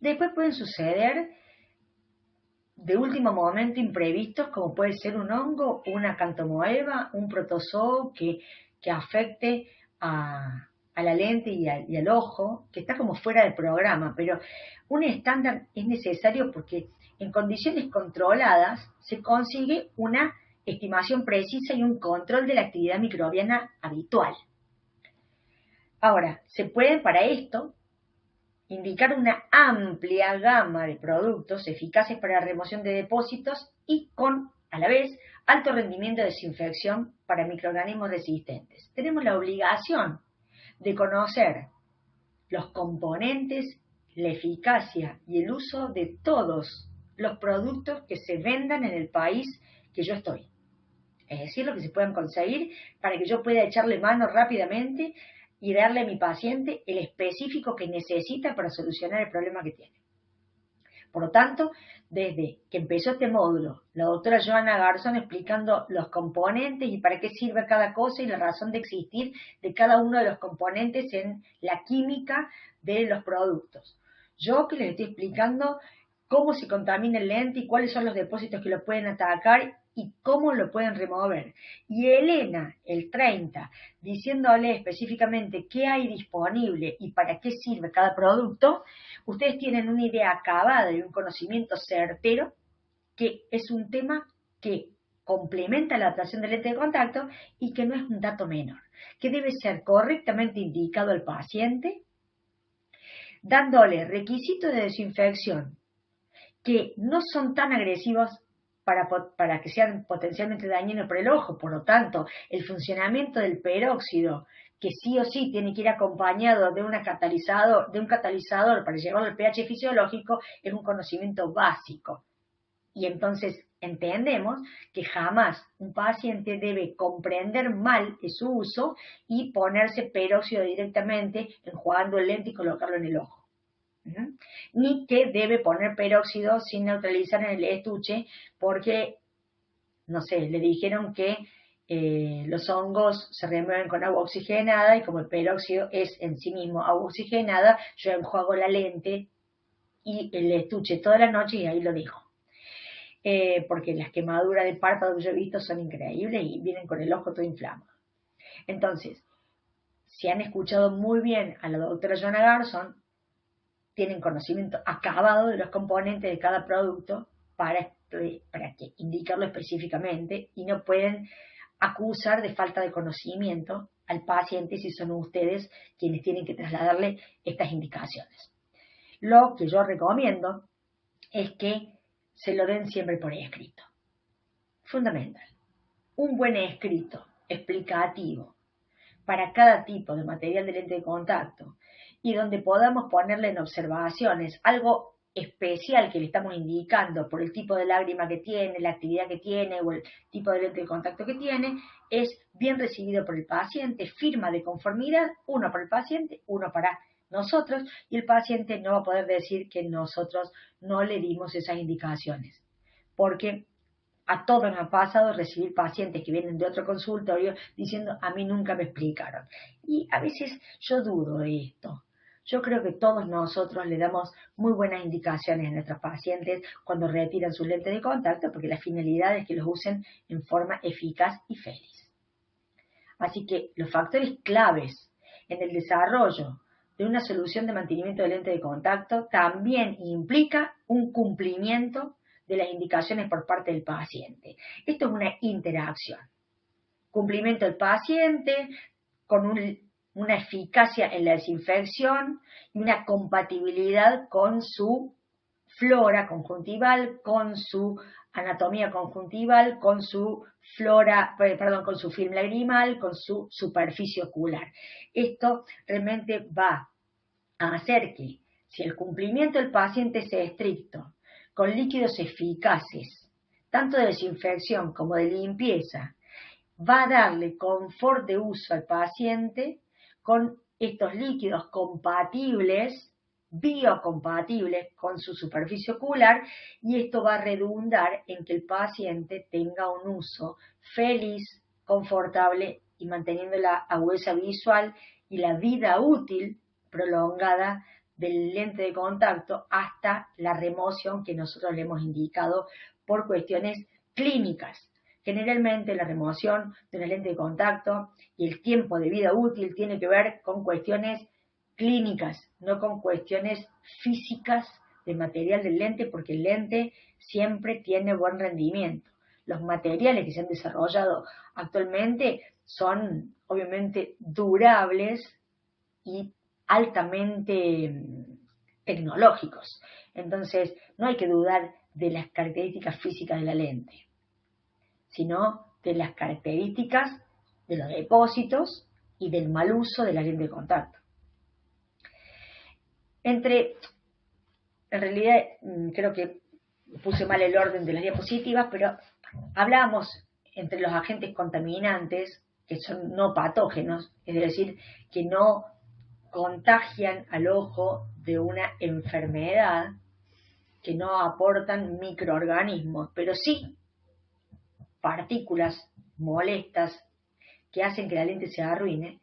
Speaker 1: Después pueden suceder de último momento imprevistos como puede ser un hongo, una acantomoeba, un protozoo que afecte a la lente y al ojo, que está como fuera del programa, pero un estándar es necesario porque en condiciones controladas se consigue una estimación precisa y un control de la actividad microbiana habitual. Ahora, se pueden para esto indicar una amplia gama de productos eficaces para la remoción de depósitos y con, a la vez, alto rendimiento de desinfección para microorganismos resistentes. Tenemos la obligación de conocer los componentes, la eficacia y el uso de todos los productos que se vendan en el país que yo estoy. Es decir, lo que se puedan conseguir para que yo pueda echarle mano rápidamente y darle a mi paciente el específico que necesita para solucionar el problema que tiene. Por lo tanto, desde que empezó este módulo, la doctora Joana Garzón explicando los componentes y para qué sirve cada cosa y la razón de existir de cada uno de los componentes en la química de los productos. Yo que les estoy explicando cómo se contamina el lente y cuáles son los depósitos que lo pueden atacar y cómo lo pueden remover. Y Elena, el 30, diciéndole específicamente qué hay disponible y para qué sirve cada producto, ustedes tienen una idea acabada y un conocimiento certero que es un tema que complementa la adaptación del lente de contacto y que no es un dato menor, que debe ser correctamente indicado al paciente, dándole requisitos de desinfección que no son tan agresivos para que sean potencialmente dañinos para el ojo. Por lo tanto, el funcionamiento del peróxido, que sí o sí tiene que ir acompañado de un catalizador para llevarlo al pH fisiológico, es un conocimiento básico. Y entonces entendemos que jamás un paciente debe comprender mal su uso y ponerse peróxido directamente enjuagando el lente y colocarlo en el ojo. Ni que debe poner peróxido sin neutralizar en el estuche porque, no sé, le dijeron que los hongos se remueven con agua oxigenada y como el peróxido es en sí mismo agua oxigenada, yo enjuago la lente y el estuche toda la noche y ahí lo dejo. Porque las quemaduras de párpado que yo he visto son increíbles y vienen con el ojo todo inflamado. Entonces, si han escuchado muy bien a la doctora Joana Garzón, tienen conocimiento acabado de los componentes de cada producto para que indicarlo específicamente y no pueden acusar de falta de conocimiento al paciente si son ustedes quienes tienen que trasladarle estas indicaciones. Lo que yo recomiendo es que se lo den siempre por escrito. Fundamental. Un buen escrito explicativo para cada tipo de material de lente de contacto y donde podamos ponerle en observaciones algo especial que le estamos indicando por el tipo de lágrima que tiene, la actividad que tiene o el tipo de lente de contacto que tiene, es bien recibido por el paciente, firma de conformidad, uno para el paciente, uno para nosotros, y el paciente no va a poder decir que nosotros no le dimos esas indicaciones, porque a todos nos ha pasado recibir pacientes que vienen de otro consultorio diciendo a mí nunca me explicaron. Y a veces yo dudo de esto. Yo creo que todos nosotros le damos muy buenas indicaciones a nuestros pacientes cuando retiran sus lentes de contacto, porque la finalidad es que los usen en forma eficaz y feliz. Así que los factores claves en el desarrollo de una solución de mantenimiento de lente de contacto también implica un cumplimiento de las indicaciones por parte del paciente. Esto es una interacción. Cumplimiento del paciente con una eficacia en la desinfección y una compatibilidad con su flora conjuntival, con su anatomía conjuntival, con su con su film lagrimal, con su superficie ocular. Esto realmente va a hacer que, si el cumplimiento del paciente sea estricto, con líquidos eficaces, tanto de desinfección como de limpieza, va a darle confort de uso al paciente con estos líquidos compatibles, biocompatibles con su superficie ocular, y esto va a redundar en que el paciente tenga un uso feliz, confortable y manteniendo la agudeza visual y la vida útil prolongada del lente de contacto hasta la remoción que nosotros le hemos indicado por cuestiones clínicas. Generalmente la remoción de una lente de contacto y el tiempo de vida útil tiene que ver con cuestiones clínicas, no con cuestiones físicas de material del lente, porque el lente siempre tiene buen rendimiento. Los materiales que se han desarrollado actualmente son obviamente durables y altamente tecnológicos. Entonces, no hay que dudar de las características físicas de la lente, sino de las características de los depósitos y del mal uso de la lente de contacto. En realidad, creo que puse mal el orden de las diapositivas, pero hablábamos entre los agentes contaminantes, que son no patógenos, es decir, que no contagian al ojo de una enfermedad, que no aportan microorganismos, pero sí partículas molestas que hacen que la lente se arruine,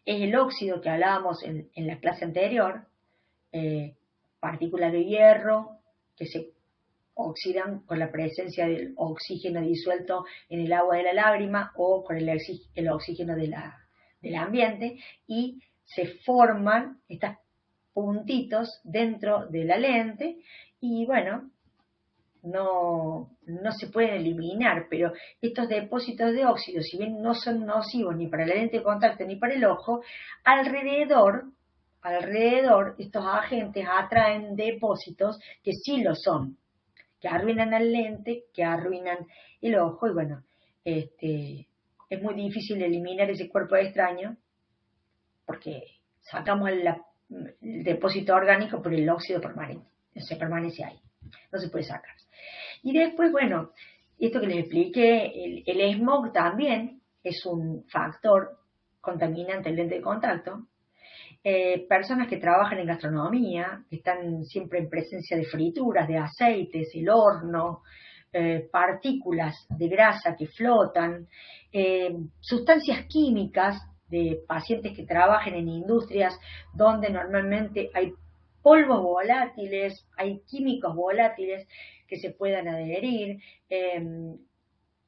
Speaker 1: es el óxido que hablábamos en la clase anterior, partículas de hierro que se oxidan con la presencia del oxígeno disuelto en el agua de la lágrima o con el oxígeno del ambiente, y se forman estos puntitos dentro de la lente y bueno, no se pueden eliminar, pero estos depósitos de óxido, si bien no son nocivos ni para la lente de contacto ni para el ojo, alrededor estos agentes atraen depósitos que sí lo son, que arruinan la lente, que arruinan el ojo, y bueno, es muy difícil eliminar ese cuerpo extraño porque sacamos el depósito orgánico, pero el óxido permanece ahí, no se puede sacar. Y después, bueno, esto que les expliqué, el smog también es un factor contaminante en lente de contacto. Personas que trabajan en gastronomía, que están siempre en presencia de frituras, de aceites, el horno, partículas de grasa que flotan, sustancias químicas de pacientes que trabajan en industrias donde normalmente hay polvos volátiles, hay químicos volátiles que se puedan adherir.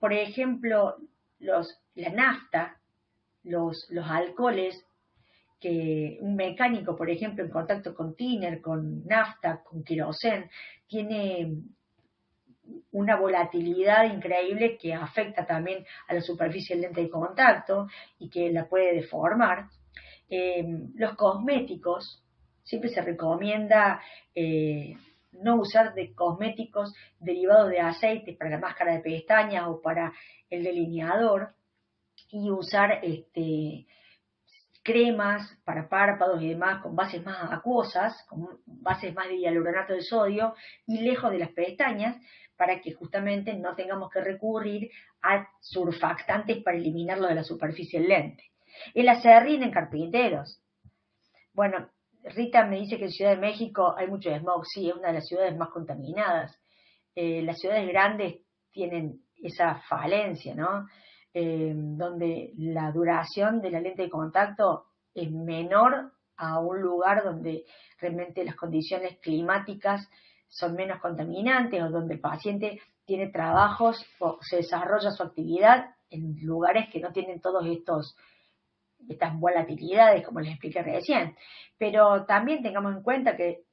Speaker 1: Por ejemplo, la nafta, los alcoholes, que un mecánico, por ejemplo, en contacto con thinner, con nafta, con querosén, tiene una volatilidad increíble que afecta también a la superficie del lente de contacto y que la puede deformar. Los cosméticos, siempre se recomienda no usar de cosméticos derivados de aceite para la máscara de pestañas o para el delineador, y usar cremas para párpados y demás con bases más acuosas, con bases más de hialuronato de sodio y lejos de las pestañas, para que justamente no tengamos que recurrir a surfactantes para eliminarlo de la superficie del lente. El acerrín en carpinteros. Bueno, Rita me dice que en Ciudad de México hay mucho smog. Sí, es una de las ciudades más contaminadas. Las ciudades grandes tienen esa falencia, ¿no? Donde la duración de la lente de contacto es menor a un lugar donde realmente las condiciones climáticas son menos contaminantes, o donde el paciente tiene trabajos o se desarrolla su actividad en lugares que no tienen todos estas volatilidades, como les expliqué recién. Pero también tengamos en cuenta que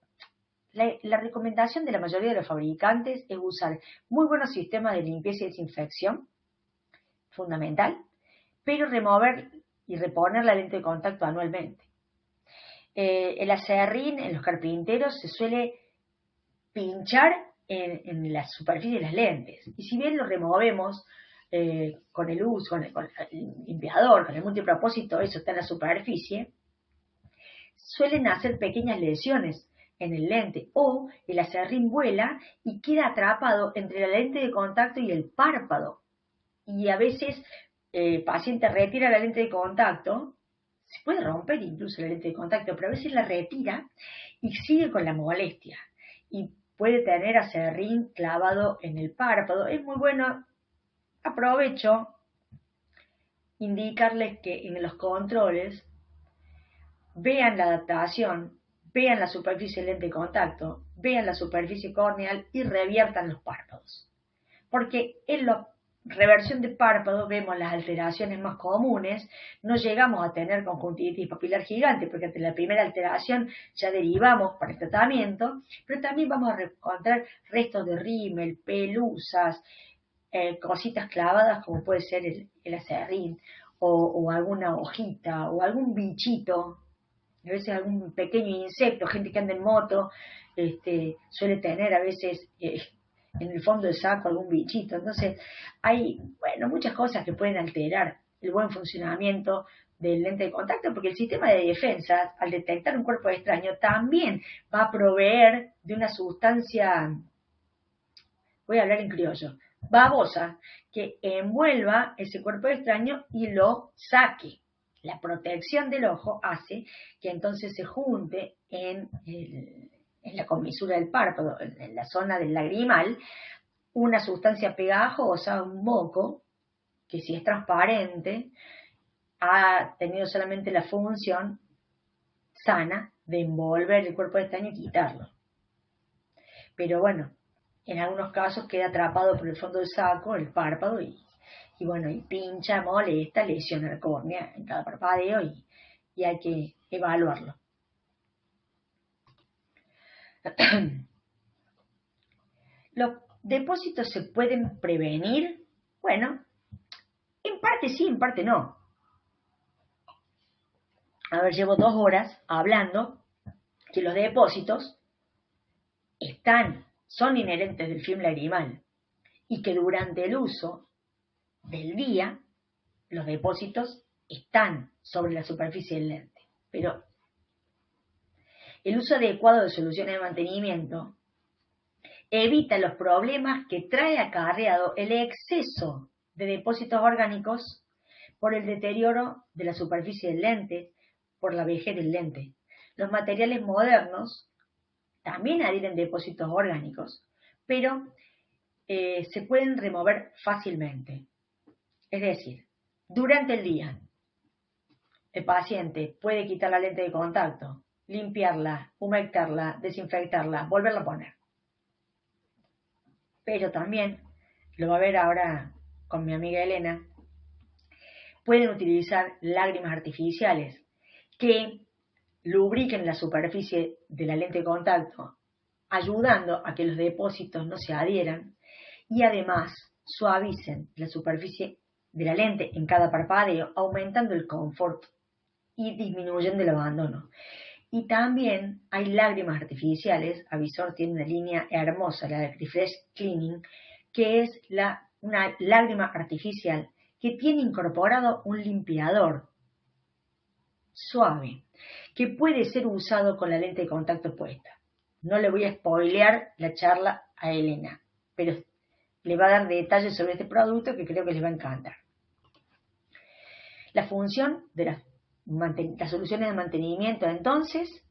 Speaker 1: la recomendación de la mayoría de los fabricantes es usar muy buenos sistemas de limpieza y desinfección, fundamental, pero remover y reponer la lente de contacto anualmente. El acerrín en los carpinteros se suele pinchar en la superficie de las lentes, y si bien lo removemos con el uso, con el limpiador, con el multipropósito, eso está en la superficie, suelen hacer pequeñas lesiones en el lente, o el acerrín vuela y queda atrapado entre la lente de contacto y el párpado. Y a veces el paciente retira la lente de contacto, se puede romper incluso la lente de contacto, pero a veces la retira y sigue con la molestia. Y puede tener acerrín clavado en el párpado. Es muy bueno, aprovecho, indicarles que en los controles vean la adaptación, vean la superficie lente de contacto, vean la superficie corneal y reviertan los párpados. Porque en la reversión de párpado vemos las alteraciones más comunes, no llegamos a tener conjuntivitis papilar gigante, porque ante la primera alteración ya derivamos para el tratamiento, pero también vamos a encontrar restos de rímel, pelusas, cositas clavadas como puede ser el acerrín, o alguna hojita, o algún bichito, a veces algún pequeño insecto. Gente que anda en moto suele tener a veces en el fondo del saco algún bichito. Entonces hay, bueno, muchas cosas que pueden alterar el buen funcionamiento del lente de contacto, porque el sistema de defensa, al detectar un cuerpo extraño, también va a proveer de una sustancia, voy a hablar en criollo, babosa, que envuelva ese cuerpo extraño y lo saque. La protección del ojo hace que entonces se junte en la comisura del párpado, en la zona del lagrimal, una sustancia pegajosa, un moco, que si es transparente, ha tenido solamente la función sana de envolver el cuerpo extraño y quitarlo. Pero bueno, en algunos casos queda atrapado por el fondo del saco, el párpado, y bueno, y pincha, molesta, lesiona la córnea en cada parpadeo, y hay que evaluarlo. ¿Los depósitos se pueden prevenir? Bueno, en parte sí, en parte no. A ver, llevo 2 horas hablando que los depósitos son inherentes del film lagrimal, y que durante el uso del día los depósitos están sobre la superficie del lente. Pero el uso adecuado de soluciones de mantenimiento evita los problemas que trae acarreado el exceso de depósitos orgánicos por el deterioro de la superficie del lente, por la vejez del lente. Los materiales modernos también adhieren depósitos orgánicos, pero se pueden remover fácilmente. Es decir, durante el día, el paciente puede quitar la lente de contacto, limpiarla, humectarla, desinfectarla, volverla a poner. Pero también, lo va a ver ahora con mi amiga Elena, pueden utilizar lágrimas artificiales que lubriquen la superficie de la lente de contacto, ayudando a que los depósitos no se adhieran, y además suavicen la superficie de la lente en cada parpadeo, aumentando el confort y disminuyendo el abandono. Y también hay lágrimas artificiales. Avisor tiene una línea hermosa, la de Refresh Cleaning, que es una lágrima artificial que tiene incorporado un limpiador suave, que puede ser usado con la lente de contacto puesta. No le voy a spoilear la charla a Elena, pero le va a dar detalles sobre este producto que creo que les va a encantar. La función de las soluciones de mantenimiento, entonces,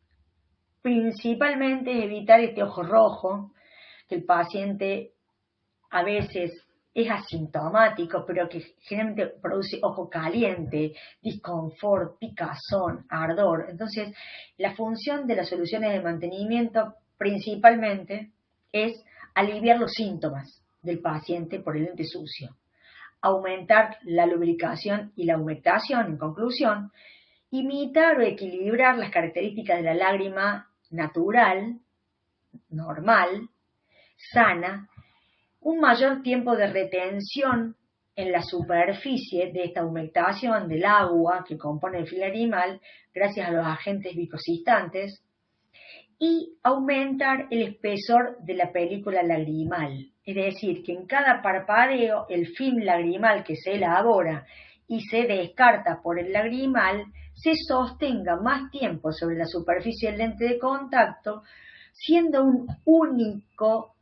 Speaker 1: principalmente es evitar este ojo rojo, que el paciente a veces es asintomático, pero que generalmente produce ojo caliente, disconfort, picazón, ardor. Entonces, la función de las soluciones de mantenimiento principalmente es aliviar los síntomas del paciente por el lente sucio, aumentar la lubricación y la humectación, en conclusión, imitar o equilibrar las características de la lágrima natural, normal, sana, un mayor tiempo de retención en la superficie de esta humectación del agua que compone el film lagrimal gracias a los agentes viscosistantes y aumentar el espesor de la película lagrimal. Es decir, que en cada parpadeo el film lagrimal que se elabora y se descarta por el lagrimal se sostenga más tiempo sobre la superficie del lente de contacto, siendo un único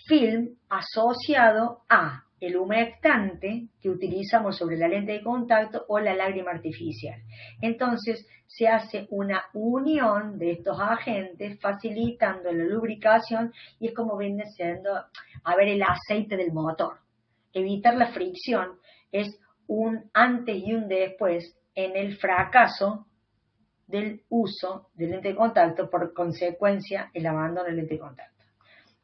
Speaker 1: film asociado a el humectante que utilizamos sobre la lente de contacto o la lágrima artificial. Entonces se hace una unión de estos agentes facilitando la lubricación y es como viene siendo el aceite del motor. Evitar la fricción es un antes y un después en el fracaso del uso del lente de contacto, por consecuencia el abandono del lente de contacto.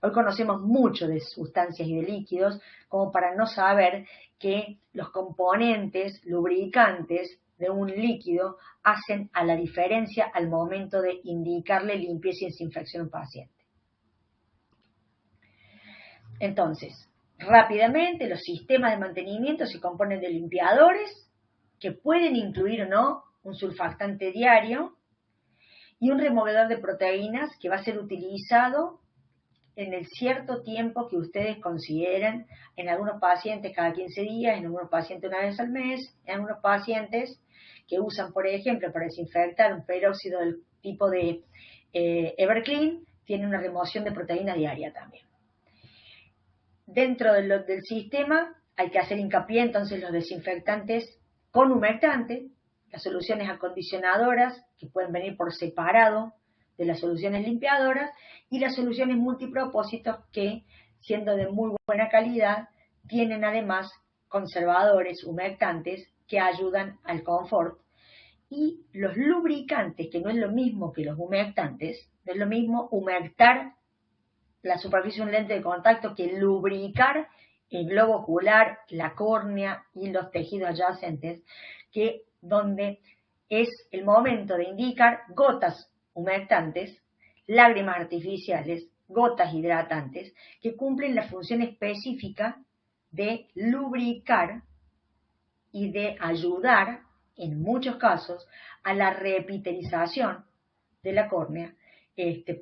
Speaker 1: Hoy conocemos mucho de sustancias y de líquidos como para no saber que los componentes lubricantes de un líquido hacen a la diferencia al momento de indicarle limpieza y desinfección a un paciente. Entonces, rápidamente, los sistemas de mantenimiento se componen de limpiadores que pueden incluir o no un surfactante diario y un removedor de proteínas que va a ser utilizado en el cierto tiempo que ustedes consideren, en algunos pacientes cada 15 días, en algunos pacientes una vez al mes, en algunos pacientes que usan, por ejemplo, para desinfectar un peróxido del tipo de Everclean, tiene una remoción de proteína diaria también. Dentro del sistema hay que hacer hincapié entonces los desinfectantes con humectante, las soluciones acondicionadoras que pueden venir por separado de las soluciones limpiadoras y las soluciones multipropósitos que, siendo de muy buena calidad, tienen además conservadores, humectantes que ayudan al confort, y los lubricantes, que no es lo mismo que los humectantes, no es lo mismo humectar la superficie de un lente de contacto que lubricar el globo ocular, la córnea y los tejidos adyacentes, que donde es el momento de indicar gotas humectantes, lágrimas artificiales, gotas hidratantes, que cumplen la función específica de lubricar y de ayudar, en muchos casos, a la reepitelización de la córnea,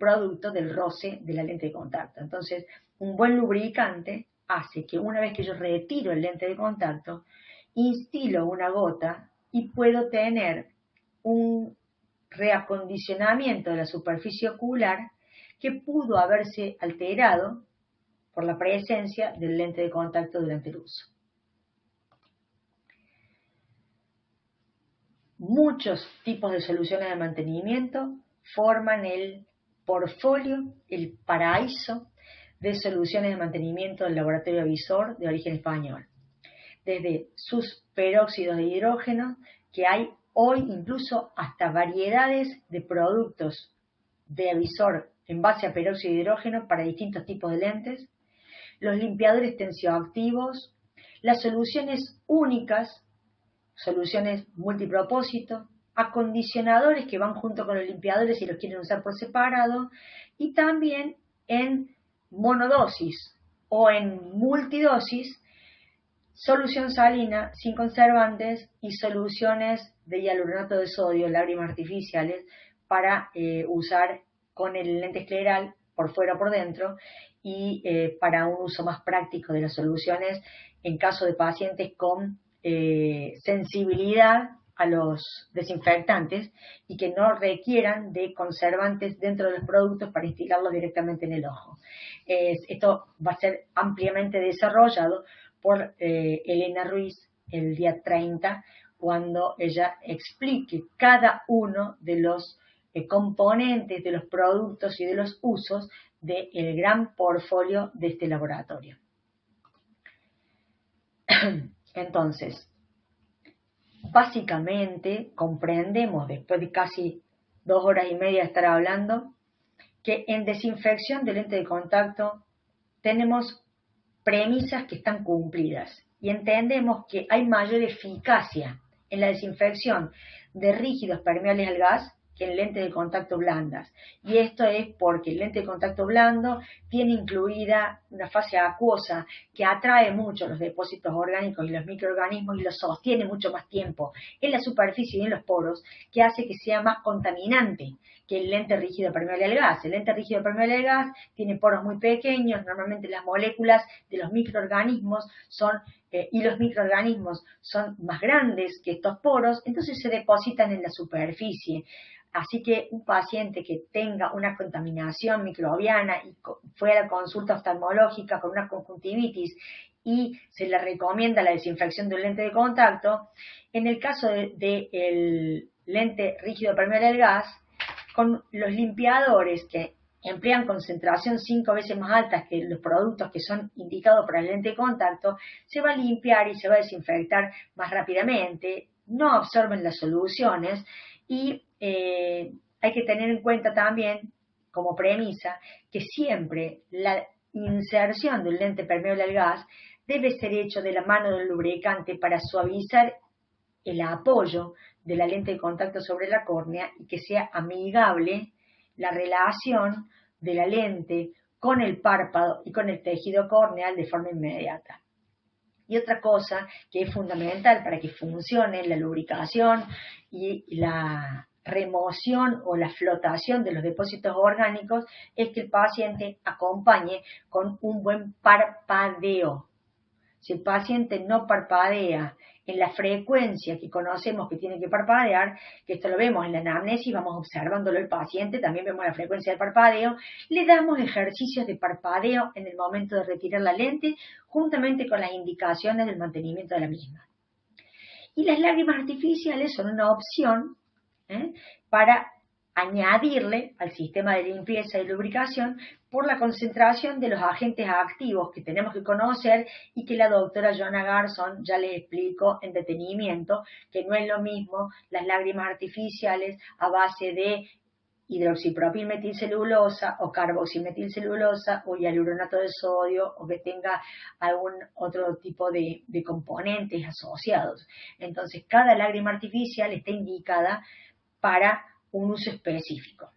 Speaker 1: producto del roce de la lente de contacto. Entonces, un buen lubricante hace que una vez que yo retiro el lente de contacto, instilo una gota y puedo tener un reacondicionamiento de la superficie ocular que pudo haberse alterado por la presencia del lente de contacto durante el uso. Muchos tipos de soluciones de mantenimiento forman el portfolio, el paraíso de soluciones de mantenimiento del laboratorio Avisor de origen español. Desde sus peróxidos de hidrógeno, que hay hoy incluso hasta variedades de productos de Avisor en base a peróxido de hidrógeno para distintos tipos de lentes, los limpiadores tensioactivos, las soluciones únicas, soluciones multipropósito, acondicionadores que van junto con los limpiadores si los quieren usar por separado, y también en monodosis o en multidosis, solución salina sin conservantes y soluciones de hialuronato de sodio, lágrimas artificiales, para usar con el lente escleral por fuera o por dentro, y para un uso más práctico de las soluciones en caso de pacientes con sensibilidad a los desinfectantes y que no requieran de conservantes dentro de los productos para instilarlos directamente en el ojo. Esto va a ser ampliamente desarrollado por Elena Ruiz el día 30, cuando ella explique cada uno de los componentes, de los productos y de los usos del gran portfolio de este laboratorio. Entonces, básicamente comprendemos, después de casi 2 horas y media de estar hablando, que en desinfección de lente de contacto tenemos premisas que están cumplidas y entendemos que hay mayor eficacia en la desinfección de rígidos permeables al gas que en lentes de contacto blandas. Y esto es porque el lente de contacto blando tiene incluida una fase acuosa que atrae mucho los depósitos orgánicos y los microorganismos y los sostiene mucho más tiempo en la superficie y en los poros, que hace que sea más contaminante que el lente rígido permeable al gas. El lente rígido permeable al gas tiene poros muy pequeños, normalmente las moléculas de los microorganismos y los microorganismos son más grandes que estos poros, entonces se depositan en la superficie. Así que un paciente que tenga una contaminación microbiana y fue a la consulta oftalmológica con una conjuntivitis y se le recomienda la desinfección de un lente de contacto, en el caso del lente rígido permeable al gas, con los limpiadores que emplean concentración 5 veces más altas que los productos que son indicados para el lente de contacto, se va a limpiar y se va a desinfectar más rápidamente, no absorben las soluciones y hay que tener en cuenta también, como premisa, que siempre la inserción del lente permeable al gas debe ser hecho de la mano del lubricante para suavizar el apoyo de la lente de contacto sobre la córnea y que sea amigable la relación de la lente con el párpado y con el tejido corneal de forma inmediata. Y otra cosa que es fundamental para que funcione la lubricación y la remoción o la flotación de los depósitos orgánicos es que el paciente acompañe con un buen parpadeo. Si el paciente no parpadea en la frecuencia que conocemos que tiene que parpadear, que esto lo vemos en la anamnesis, vamos observándolo el paciente, también vemos la frecuencia del parpadeo, le damos ejercicios de parpadeo en el momento de retirar la lente, juntamente con las indicaciones del mantenimiento de la misma. Y las lágrimas artificiales son una opción para añadirle al sistema de limpieza y lubricación por la concentración de los agentes activos que tenemos que conocer y que la doctora Joanna Garson ya les explicó en detenimiento, que no es lo mismo las lágrimas artificiales a base de hidroxipropilmetilcelulosa o carboximetilcelulosa o hialuronato de sodio o que tenga algún otro tipo de componentes asociados. Entonces, cada lágrima artificial está indicada para un uso específico.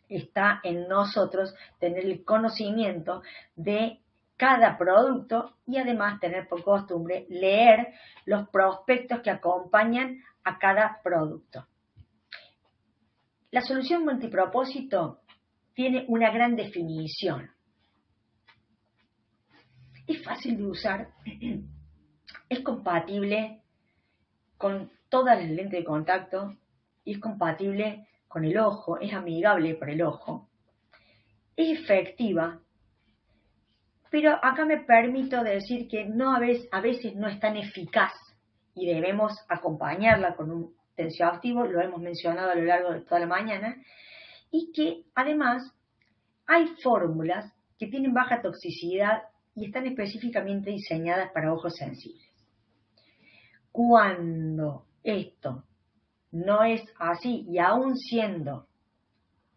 Speaker 1: Está en nosotros tener el conocimiento de cada producto y además tener por costumbre leer los prospectos que acompañan a cada producto. La solución multipropósito tiene una gran definición. Es fácil de usar, es compatible con todas las lentes de contacto y es compatible con el ojo, es amigable para el ojo, es efectiva, pero acá me permito decir que a veces no es tan eficaz y debemos acompañarla con un tensioactivo, lo hemos mencionado a lo largo de toda la mañana, y que además hay fórmulas que tienen baja toxicidad y están específicamente diseñadas para ojos sensibles. Cuando esto no es así y aún siendo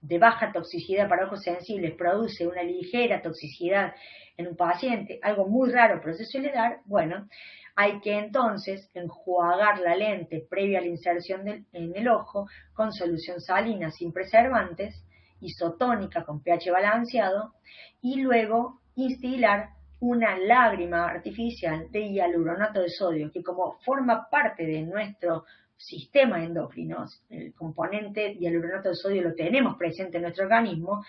Speaker 1: de baja toxicidad para ojos sensibles produce una ligera toxicidad en un paciente, algo muy raro pero se suele dar, bueno, hay que entonces enjuagar la lente previa a la inserción en el ojo con solución salina sin preservantes, isotónica con pH balanceado y luego instilar una lágrima artificial de hialuronato de sodio que como forma parte de nuestro sistema endocrino, el componente hialuronato de sodio lo tenemos presente en nuestro organismo,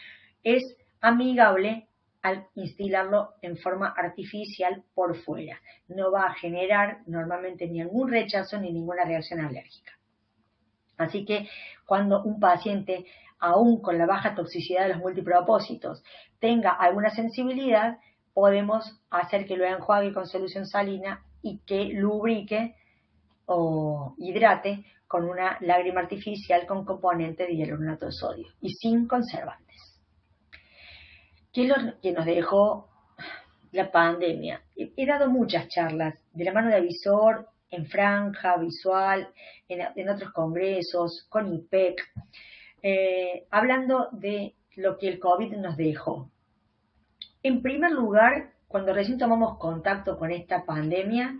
Speaker 1: es amigable al instilarlo en forma artificial por fuera. No va a generar normalmente ningún rechazo ni ninguna reacción alérgica. Así que cuando un paciente, aún con la baja toxicidad de los multipropósitos, tenga alguna sensibilidad, podemos hacer que lo enjuague con solución salina y que lubrique o hidrate con una lágrima artificial con componente de hialuronato de sodio y sin conservantes. ¿Qué es lo que nos dejó la pandemia? He dado muchas charlas de la mano de Avisor, en Franja, Visual, en otros congresos, con IPEC, hablando de lo que el COVID nos dejó. En primer lugar, cuando recién tomamos contacto con esta pandemia,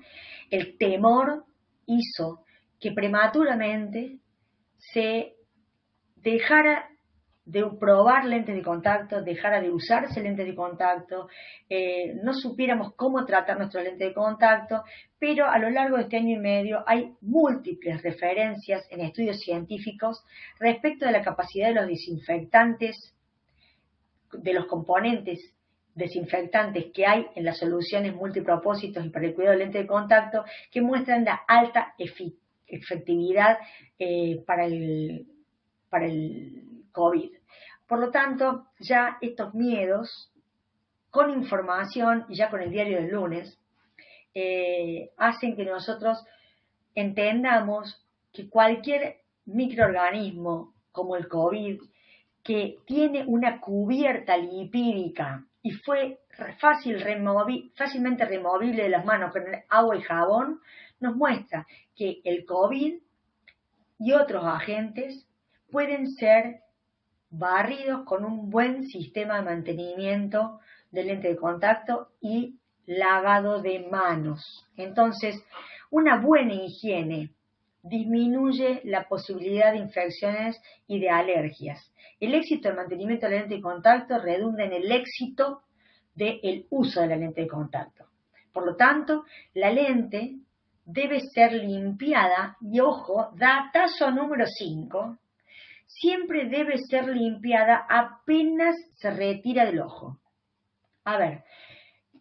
Speaker 1: el temor hizo que prematuramente se dejara de probar lentes de contacto, dejara de usarse lentes de contacto, no supiéramos cómo tratar nuestros lentes de contacto, pero a lo largo de este año y medio hay múltiples referencias en estudios científicos respecto de la capacidad de los desinfectantes, de los componentes desinfectantes que hay en las soluciones multipropósitos y para el cuidado del lente de contacto, que muestran la alta efectividad para el COVID. Por lo tanto, ya estos miedos, con información y ya con el diario del lunes, hacen que nosotros entendamos que cualquier microorganismo como el COVID, que tiene una cubierta lipídica y fue fácilmente removible de las manos con agua y jabón, nos muestra que el COVID y otros agentes pueden ser barridos con un buen sistema de mantenimiento del lente de contacto y lavado de manos. Entonces, una buena higiene disminuye la posibilidad de infecciones y de alergias. El éxito del mantenimiento del lente de contacto redunda en el éxito del uso de la lente de contacto. Por lo tanto, la lente debe ser limpiada y, ojo, datazo número 5, siempre debe ser limpiada apenas se retira del ojo. A ver,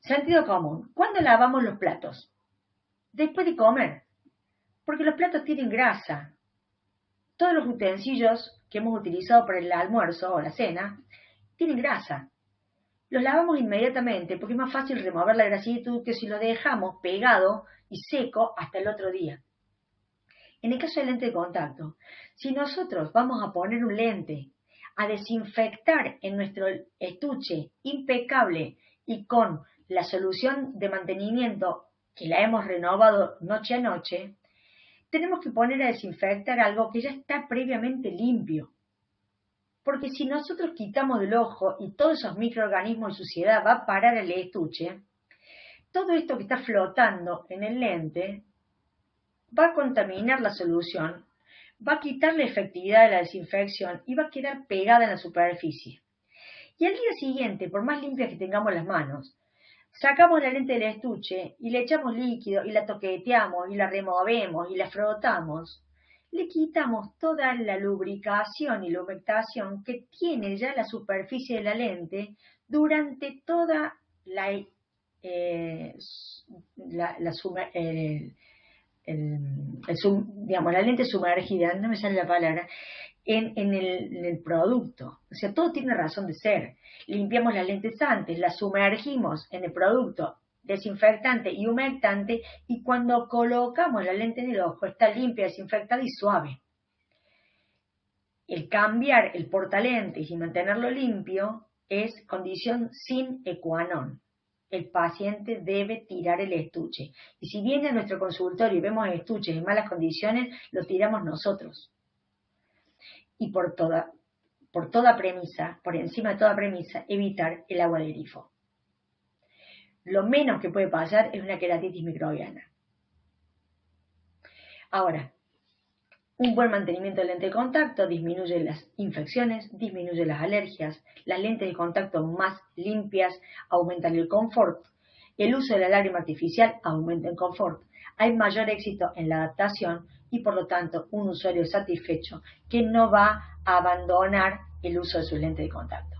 Speaker 1: sentido común, ¿cuándo lavamos los platos? Después de comer, porque los platos tienen grasa. Todos los utensilios que hemos utilizado para el almuerzo o la cena tienen grasa. Los lavamos inmediatamente porque es más fácil remover la grasita que si lo dejamos pegado y seco hasta el otro día. En el caso del lente de contacto, si nosotros vamos a poner un lente a desinfectar en nuestro estuche impecable y con la solución de mantenimiento que la hemos renovado noche a noche, tenemos que poner a desinfectar algo que ya está previamente limpio. Porque si nosotros quitamos del ojo y todos esos microorganismos de suciedad va a parar el estuche, todo esto que está flotando en el lente va a contaminar la solución, va a quitar la efectividad de la desinfección y va a quedar pegada en la superficie. Y al día siguiente, por más limpias que tengamos las manos, sacamos la lente del estuche y le echamos líquido y la toqueteamos y la removemos y la frotamos, le quitamos toda la lubricación y la humectación que tiene ya la superficie de la lente durante toda la lente sumergida, no me sale la palabra, en el producto. O sea, todo tiene razón de ser. Limpiamos las lentes antes, las sumergimos en el producto desinfectante y humectante, y cuando colocamos la lente en el ojo está limpia, desinfectada y suave. El cambiar el portalentes y mantenerlo limpio es condición sine qua non. El paciente debe tirar el estuche. Y si viene a nuestro consultorio y vemos estuches en malas condiciones, lo tiramos nosotros. Y por encima de toda premisa, evitar el agua de grifo. Lo menos que puede pasar es una queratitis microbiana. Ahora, un buen mantenimiento del lente de contacto disminuye las infecciones, disminuye las alergias, las lentes de contacto más limpias aumentan el confort, el uso de la lágrima artificial aumenta el confort, hay mayor éxito en la adaptación y por lo tanto un usuario satisfecho que no va a abandonar el uso de sus lentes de contacto.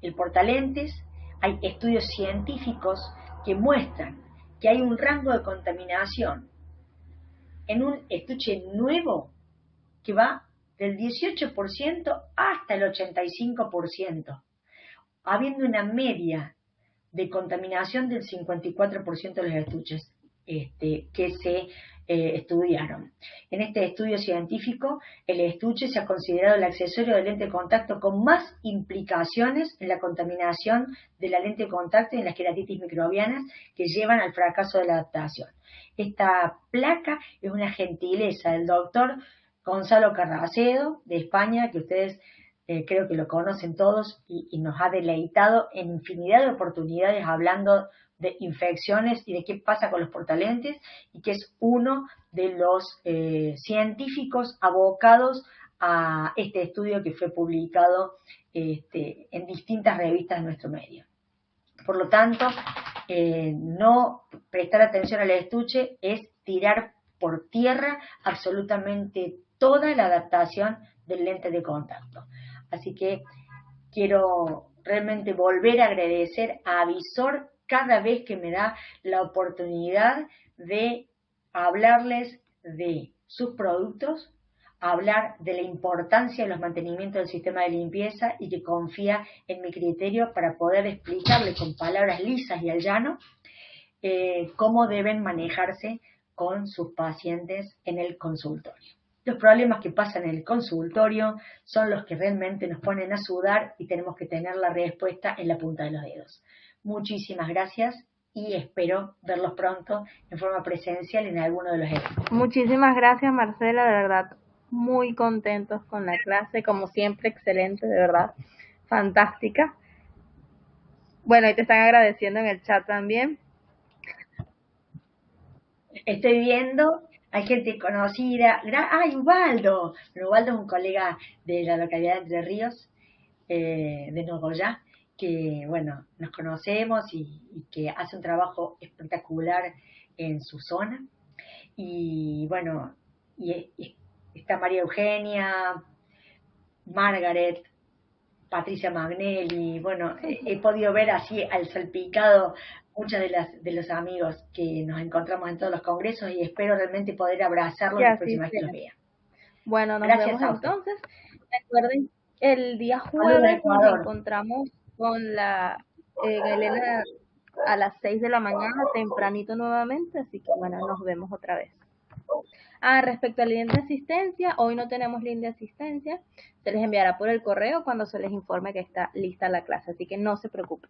Speaker 1: El portalentes, hay estudios científicos que muestran que hay un rango de contaminación en un estuche nuevo que va del 18% hasta el 85%, habiendo una media de contaminación del 54% de los estuches que se estudiaron. En este estudio científico, el estuche se ha considerado el accesorio de lente de contacto con más implicaciones en la contaminación de la lente de contacto y en las queratitis microbianas que llevan al fracaso de la adaptación. Esta placa es una gentileza del doctor Gonzalo Carracedo, de España, que ustedes creo que lo conocen todos y nos ha deleitado en infinidad de oportunidades hablando de infecciones y de qué pasa con los portalentes, y que es uno de los científicos abocados a este estudio que fue publicado en distintas revistas de nuestro medio. Por lo tanto, no prestar atención al estuche es tirar por tierra absolutamente toda la adaptación del lente de contacto. Así que quiero realmente volver a agradecer a Avisor cada vez que me da la oportunidad de hablarles de sus productos, hablar de la importancia de los mantenimientos del sistema de limpieza y que confía en mi criterio para poder explicarle con palabras lisas y al llano cómo deben manejarse con sus pacientes en el consultorio. Los problemas que pasan en el consultorio son los que realmente nos ponen a sudar y tenemos que tener la respuesta en la punta de los dedos. Muchísimas gracias y espero verlos pronto en forma presencial en alguno de los eventos.
Speaker 2: Muchísimas gracias, Marcela, de verdad, muy contentos con la clase, como siempre, excelente, de verdad, fantástica. Bueno, y te están agradeciendo en el chat también.
Speaker 1: Estoy viendo, hay gente conocida. ¡Ay, Ubaldo! Ubaldo es un colega de la localidad de Entre Ríos, de Nogoyá, que, bueno, nos conocemos y que hace un trabajo espectacular en su zona. Y, bueno, y está María Eugenia, Margaret, Patricia Magnelli. Bueno, he podido ver así al salpicado muchas de los amigos que nos encontramos en todos los congresos y espero realmente poder abrazarlos la próxima vez que los vea.
Speaker 2: Bueno, nos vemos entonces. Recuerden, el día jueves nos encontramos con la Elena a las 6 de la mañana, tempranito nuevamente, así que bueno, nos vemos otra vez. Respecto a la línea de asistencia, hoy no tenemos línea de asistencia, se les enviará por el correo cuando se les informe que está lista la clase, así que no se preocupen.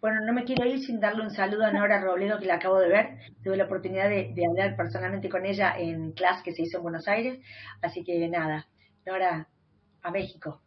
Speaker 1: Bueno, no me quiero ir sin darle un saludo a Nora Robledo, que la acabo de ver. Tuve la oportunidad de hablar personalmente con ella en clase que se hizo en Buenos Aires. Así que nada, Nora, a México.